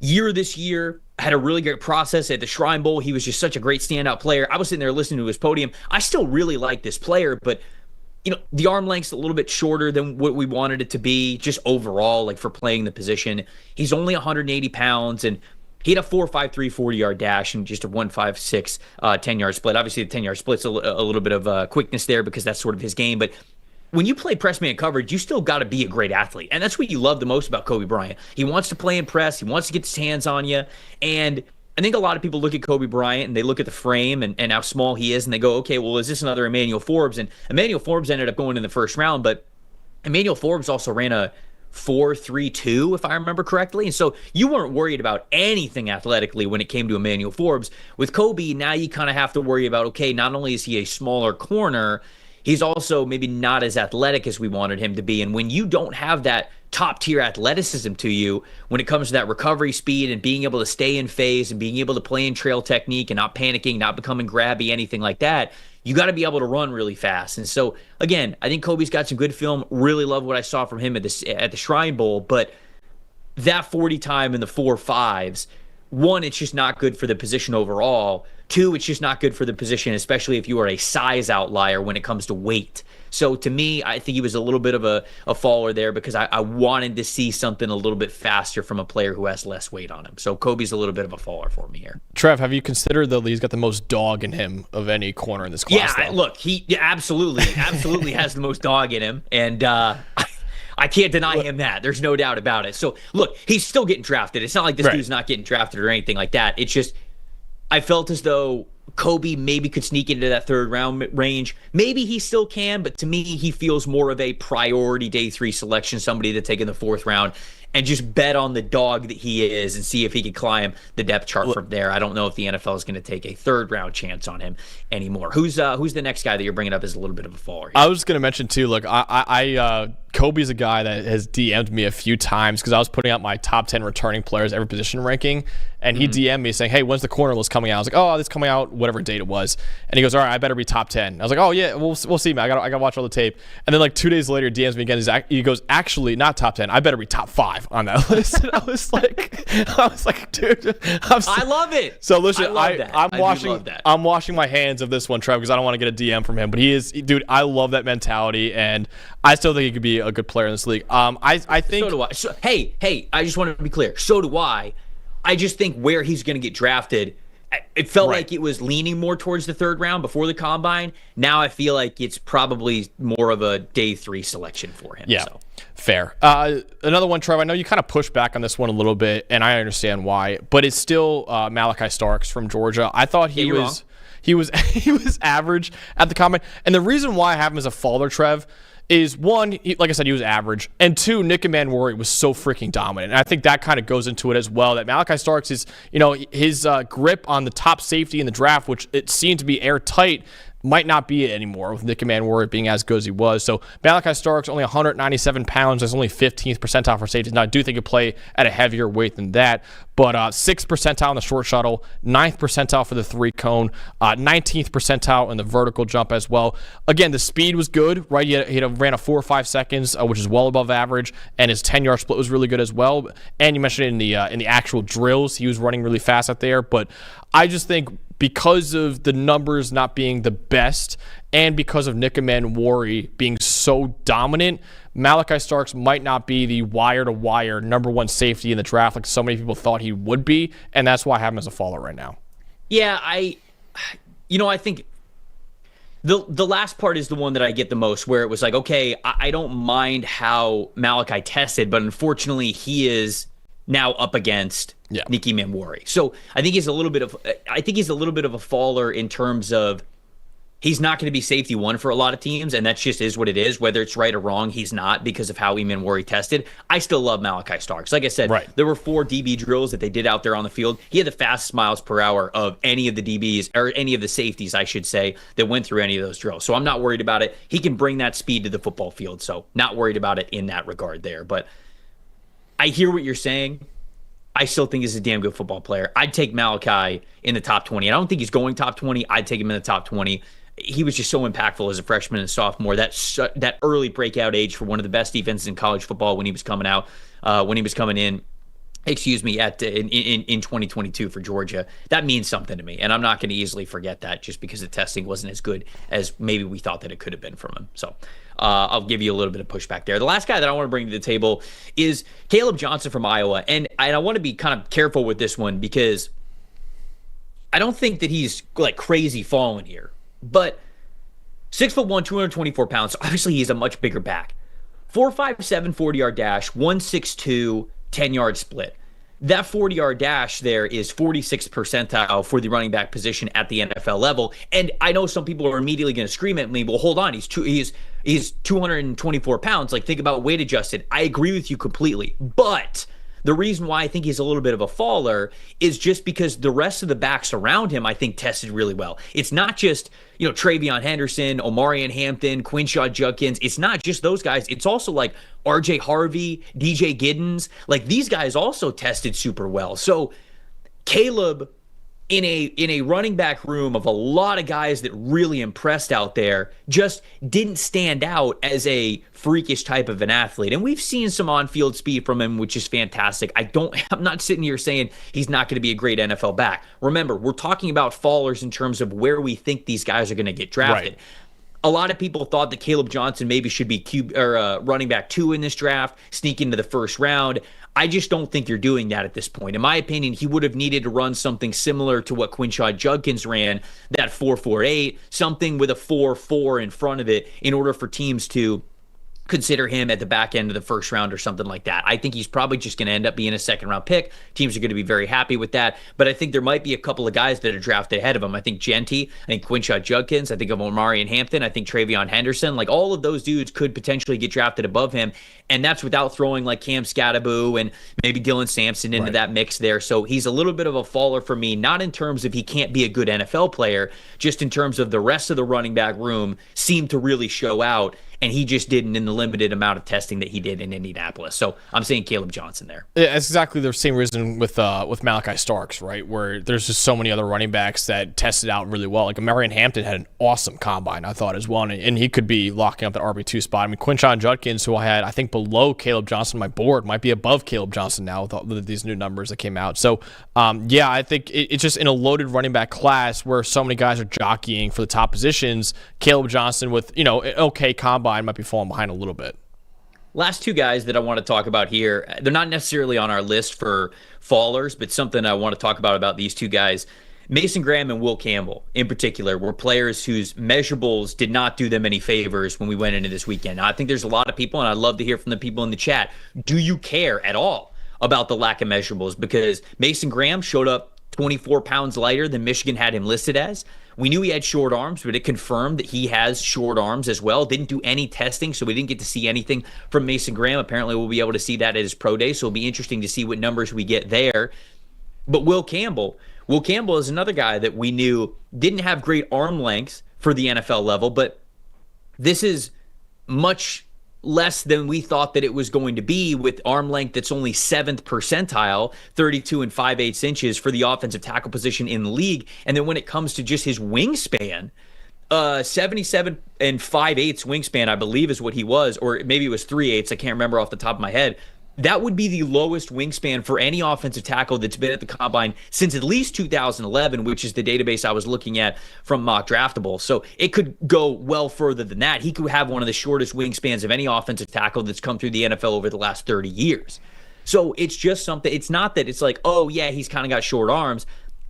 year this year. Had a really great process at the Shrine Bowl. He was just such a great standout player. I was sitting there listening to his podium. I still really like this player, but the arm length's a little bit shorter than what we wanted it to be, just overall, like for playing the position. He's only 180 pounds, and he had a 4.53 40-yard dash and just a 1.56 10-yard split. Obviously, the 10-yard split's a little bit of quickness there because that's sort of his game. But when you play press man coverage, you still got to be a great athlete. And that's what you love the most about Kobe Bryant. He wants to play in press. He wants to get his hands on you. And I think a lot of people look at Kobe Bryant and they look at the frame and how small he is and they go, okay, well, is this another Emmanuel Forbes? And Emmanuel Forbes ended up going in the first round, but Emmanuel Forbes also ran a 4.32, if I remember correctly. And so you weren't worried about anything athletically when it came to Emmanuel Forbes. With Kobe, now you kind of have to worry about, okay, not only is he a smaller corner, he's also maybe not as athletic as we wanted him to be. And when you don't have that top-tier athleticism to you, when it comes to that recovery speed and being able to stay in phase and being able to play in trail technique and not panicking, not becoming grabby, anything like that, you got to be able to run really fast. And so, again, I think Kobe's got some good film. Really love what I saw from him at the Shrine Bowl. But that 40 time in the 4.5s, one, it's just not good for the position overall. Two, it's just not good for the position, especially if you are a size outlier when it comes to weight. So to me, I think he was a little bit of a faller there because I wanted to see something a little bit faster from a player who has less weight on him. So Kobe's a little bit of a faller for me here. Trev, have you considered that he's got the most dog in him of any corner in this class? Yeah, look, he absolutely has the most dog in him. And I can't deny him that. There's no doubt about it. So, look, he's still getting drafted. It's not like this dude's not getting drafted or anything like that. It's just I felt as though Kobe maybe could sneak into that third round range. Maybe he still can, but to me, he feels more of a priority day 3 selection, somebody to take in the 4th round and just bet on the dog that he is and see if he can climb the depth chart from there. I don't know if the NFL is going to take a 3rd round chance on him anymore. Who's the next guy that you're bringing up as a little bit of a faller here? I was going to mention too, look, Kobe's a guy that has DM'd me a few times because I was putting out my top 10 returning players every position ranking, and he DM'd me saying, hey, when's the corner list coming out? I was like, oh, it's coming out whatever date it was. And he goes, all right, I better be top 10. I was like, oh, yeah, we'll see, man. I got to watch all the tape. And then like 2 days later, DMs me again. He goes, actually, not top 10. I better be top 5 on that list. And I was like, dude. I love it. So listen, I'm washing my hands of this one, Trev, because I don't want to get a DM from him. But dude, I love that mentality, and I still think he could be a good player in this league. I think. So do I. So, hey, I just want to be clear. So do I. I just think where he's going to get drafted, it felt like it was leaning more towards the 3rd round before the combine. Now I feel like it's probably more of a day 3 selection for him. Yeah, so. Fair. Another one, Trevor. I know you kind of pushed back on this one a little bit, and I understand why, but it's still Malachi Starks from Georgia. I thought he was average at the combine, and the reason why I have him as a faller, Trev, is one, like I said, he was average, and two, Nick Emmanwori was so freaking dominant. And I think that kind of goes into it as well, that Malachi Starks is, his grip on the top safety in the draft, which it seemed to be airtight, might not be it anymore with Nick Emmanwori being as good as he was. So Malachi Starks, only 197 pounds. That's only 15th percentile for safeties. Now, I do think he'll play at a heavier weight than that, but 6th percentile in the short shuttle, 9th percentile for the 3-cone, 19th percentile in the vertical jump as well. Again, the speed was good, right? He ran a 4 or 5 seconds, which is well above average, and his 10-yard split was really good as well. And you mentioned it in the actual drills, he was running really fast out there. But I just think because of the numbers not being the best and because of Nick Emmanwori being so dominant, Malachi Starks might not be the wire-to-wire number 1 safety in the draft like so many people thought he would be, and that's why I have him as a faller right now. Yeah, I think the last part is the one that I get the most, where it was like, okay, I don't mind how Malachi tested, but unfortunately he is now up against Yeah. Nikki Mamwari. So I think he's a little bit of a faller in terms of he's not going to be safety one for a lot of teams, and that just is what it is. Whether it's right or wrong, he's not because of how Mamwari tested. I still love Malachi Starks. Like I said, There were 4 DB drills that they did out there on the field. He had the fastest miles per hour of any of the DBs, or any of the safeties, I should say, that went through any of those drills. So I'm not worried about it. He can bring that speed to the football field, so not worried about it in that regard there. But I hear what you're saying. I still think he's a damn good football player. I'd take Malachi in the top 20. I don't think he's going top 20. I'd take him in the top 20. He was just so impactful as a freshman and sophomore. That early breakout age for one of the best defenses in college football when he was coming in. Excuse me, in 2022 for Georgia. That means something to me, and I'm not going to easily forget that just because the testing wasn't as good as maybe we thought that it could have been from him. So I'll give you a little bit of pushback there. The last guy that I want to bring to the table is Caleb Johnson from Iowa, and I want to be kind of careful with this one because I don't think that he's like crazy falling here. But 6'1", 224 pounds. So obviously, he's a much bigger back. 4.57 40-yard dash, 1.62 10-yard split. That 40-yard dash there is 46th percentile for the running back position at the NFL level. And I know some people are immediately going to scream at me, well, hold on, he's 224 pounds. Like, think about weight adjusted. I agree with you completely. But the reason why I think he's a little bit of a faller is just because the rest of the backs around him, I think, tested really well. It's not just, Travion Henderson, Omarion Hampton, Quinshaw Judkins. It's not just those guys. It's also like RJ Harvey, DJ Giddens. Like, these guys also tested super well. So Caleb, in a running back room of a lot of guys that really impressed out there, just didn't stand out as a freakish type of an athlete. And we've seen some on-field speed from him, which is fantastic. I'm not sitting here saying he's not going to be a great NFL back. Remember, we're talking about fallers in terms of where we think these guys are going to get drafted. Right. A lot of people thought that Caleb Johnson maybe should be running back 2 in this draft, sneak into the first round. I just don't think you're doing that at this point. In my opinion, he would have needed to run something similar to what Quinshaw Judkins ran, that 4.48, something with a 4.4 in front of it in order for teams to consider him at the back end of the first round or something like that. I think he's probably just going to end up being a second round pick. Teams are going to be very happy with that. But I think there might be a couple of guys that are drafted ahead of him. I think Genty, I think Quinshaw Judkins, I think of Omarion Hampton, I think Travion Henderson. Like, all of those dudes could potentially get drafted above him. And that's without throwing like Cam Scattaboo and maybe Dylan Sampson into that mix there. So he's a little bit of a faller for me, not in terms of he can't be a good NFL player, just in terms of the rest of the running back room seemed to really show out. And he just didn't in the limited amount of testing that he did in Indianapolis. So I'm saying Caleb Johnson there. Yeah, it's exactly the same reason with Malachi Starks, right? Where there's just so many other running backs that tested out really well. Like Omarion Hampton had an awesome combine, I thought, as well. And he could be locking up that RB2 spot. I mean, Quinshaw Judkins, who I had, I think, below Caleb Johnson on my board, might be above Caleb Johnson now with these new numbers that came out. So, I think it's just in a loaded running back class where so many guys are jockeying for the top positions. Caleb Johnson with, an okay combine might be falling behind a little bit. Last 2 guys that I want to talk about here, they're not necessarily on our list for fallers, but something I want to talk about these 2 guys. Mason Graham and Will Campbell, in particular, were players whose measurables did not do them any favors when we went into this weekend. Now, I think there's a lot of people, and I'd love to hear from the people in the chat, do you care at all about the lack of measurables? Because Mason Graham showed up 24 pounds lighter than Michigan had him listed as. We knew he had short arms, but it confirmed that he has short arms as well. Didn't do any testing, so we didn't get to see anything from Mason Graham. Apparently, we'll be able to see that at his pro day, so it'll be interesting to see what numbers we get there. But Will Campbell is another guy that we knew didn't have great arm length for the NFL level, but this is much less than we thought that it was going to be, with arm length that's only 7th percentile, 32 and 5/8 inches for the offensive tackle position in the league. And then when it comes to just his wingspan, 77 and 5/8 wingspan, I believe is what he was, or maybe it was 3/8. I can't remember off the top of my head. That would be the lowest wingspan for any offensive tackle that's been at the combine since at least 2011, which is the database I was looking at from Mock Draftable. So it could go well further than that. He could have one of the shortest wingspans of any offensive tackle that's come through the NFL over the last 30 years. So it's just something. It's not that it's like, oh, yeah, he's kind of got short arms.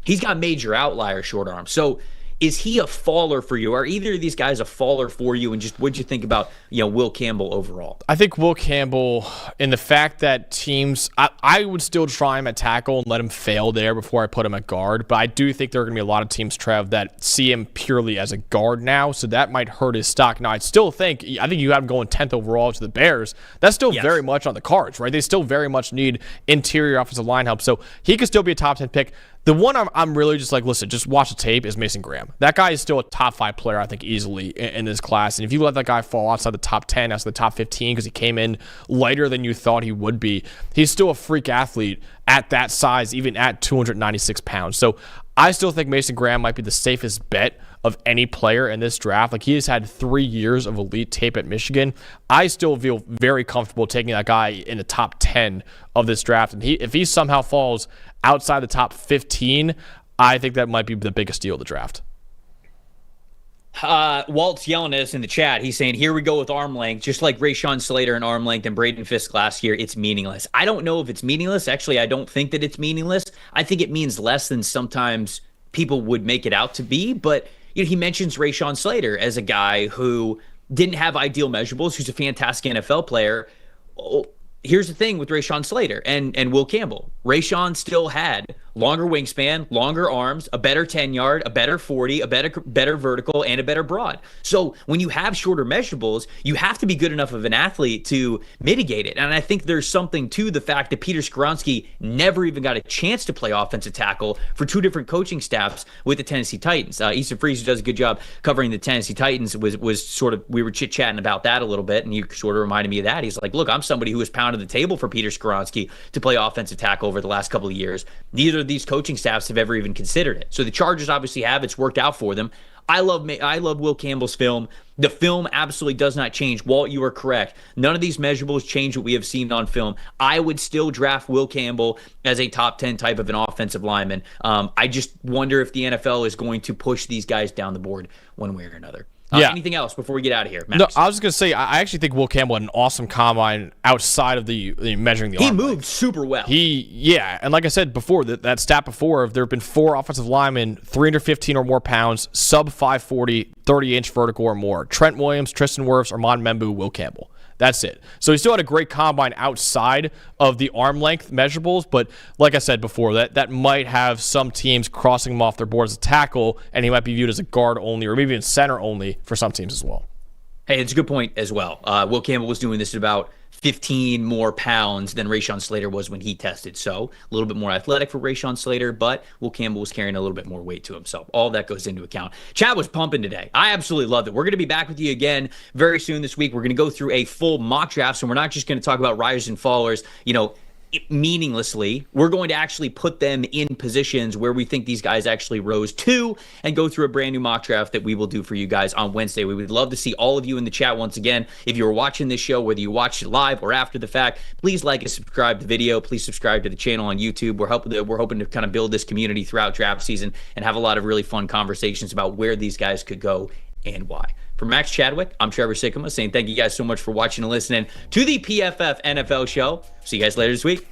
He's got major outlier short arms. So Is he a faller for you? Are either of these guys a faller for you? And just what'd you think about, Will Campbell overall? I think Will Campbell, in the fact that teams, I would still try him at tackle and let him fail there before I put him at guard. But I do think there are going to be a lot of teams, Trev, that see him purely as a guard now. So that might hurt his stock. Now, I think you have him going 10th overall to the Bears. That's still very much on the cards, right? They still very much need interior offensive line help. So he could still be a top 10 pick. The one I'm really just like, listen, just watch the tape is Mason Graham. That guy is still a top 5 player, I think, easily in this class. And if you let that guy fall outside the top 10, outside the top 15, because he came in lighter than you thought he would be, he's still a freak athlete at that size, even at 296 pounds. So I still think Mason Graham might be the safest bet of any player in this draft. Like, he has had 3 years of elite tape at Michigan. I still feel very comfortable taking that guy in the top 10 of this draft. And if he somehow falls outside the top 15, I think that might be the biggest deal of the draft. Walt's yelling at us in the chat. He's saying, here we go with arm length. Just like Rashawn Slater and arm length and Braden Fisk last year, it's meaningless. I don't know if it's meaningless. Actually, I don't think that it's meaningless. I think it means less than sometimes people would make it out to be. But he mentions Rashawn Slater as a guy who didn't have ideal measurables, who's a fantastic NFL player. Here's the thing with Rashawn Slater and Will Campbell. Rashawn still had longer wingspan, longer arms, a better 10-yard, a better 40, a better vertical, and a better broad. So when you have shorter measurables, you have to be good enough of an athlete to mitigate it. And I think there's something to the fact that Peter Skoronski never even got a chance to play offensive tackle for 2 different coaching staffs with the Tennessee Titans. Easton Freeze, who does a good job covering the Tennessee Titans, was sort of, we were chit-chatting about that a little bit, and he sort of reminded me of that. He's like, look, I'm somebody who was pounded the table for Peter Skoronski to play offensive tackle over the last couple of years. Neither of these coaching staffs have ever even considered it. So the Chargers obviously have. It's worked out for them. I love Will Campbell's film. The film absolutely does not change. Walt, you are correct. None of these measurables change what we have seen on film. I would still draft Will Campbell as a top 10 type of an offensive lineman. I just wonder if the NFL is going to push these guys down the board one way or another. Anything else before we get out of here, Max? No, I was just going to say, I actually think Will Campbell had an awesome combine outside of the measuring the arm. He moved super well. And like I said before, that stat before, there have been 4 offensive linemen, 315 or more pounds, sub 540, 30-inch vertical or more. Trent Williams, Tristan Wirfs, Armand Membu, Will Campbell. That's it. So he still had a great combine outside of the arm length measurables, but like I said before, that might have some teams crossing him off their board as a tackle, and he might be viewed as a guard only or maybe even center only for some teams as well. Hey, it's a good point as well. Will Campbell was doing this at about 15 more pounds than Rashawn Slater was when he tested. So a little bit more athletic for Rashawn Slater, but Will Campbell was carrying a little bit more weight to himself. All that goes into account. Chad was pumping today. I absolutely loved it. We're going to be back with you again very soon this week. We're going to go through a full mock draft, so we're not just going to talk about risers and fallers, meaninglessly. We're going to actually put them in positions where we think these guys actually rose to and go through a brand new mock draft that we will do for you guys on Wednesday. We would love to see all of you in the chat once again. If you were watching this show, whether you watched it live or after the fact, please like and subscribe to the video. Please subscribe to the channel on YouTube. We're hoping to kind of build this community throughout draft season and have a lot of really fun conversations about where these guys could go and why. For Max Chadwick, I'm Trevor Sikkema saying thank you guys so much for watching and listening to the PFF NFL show. See you guys later this week.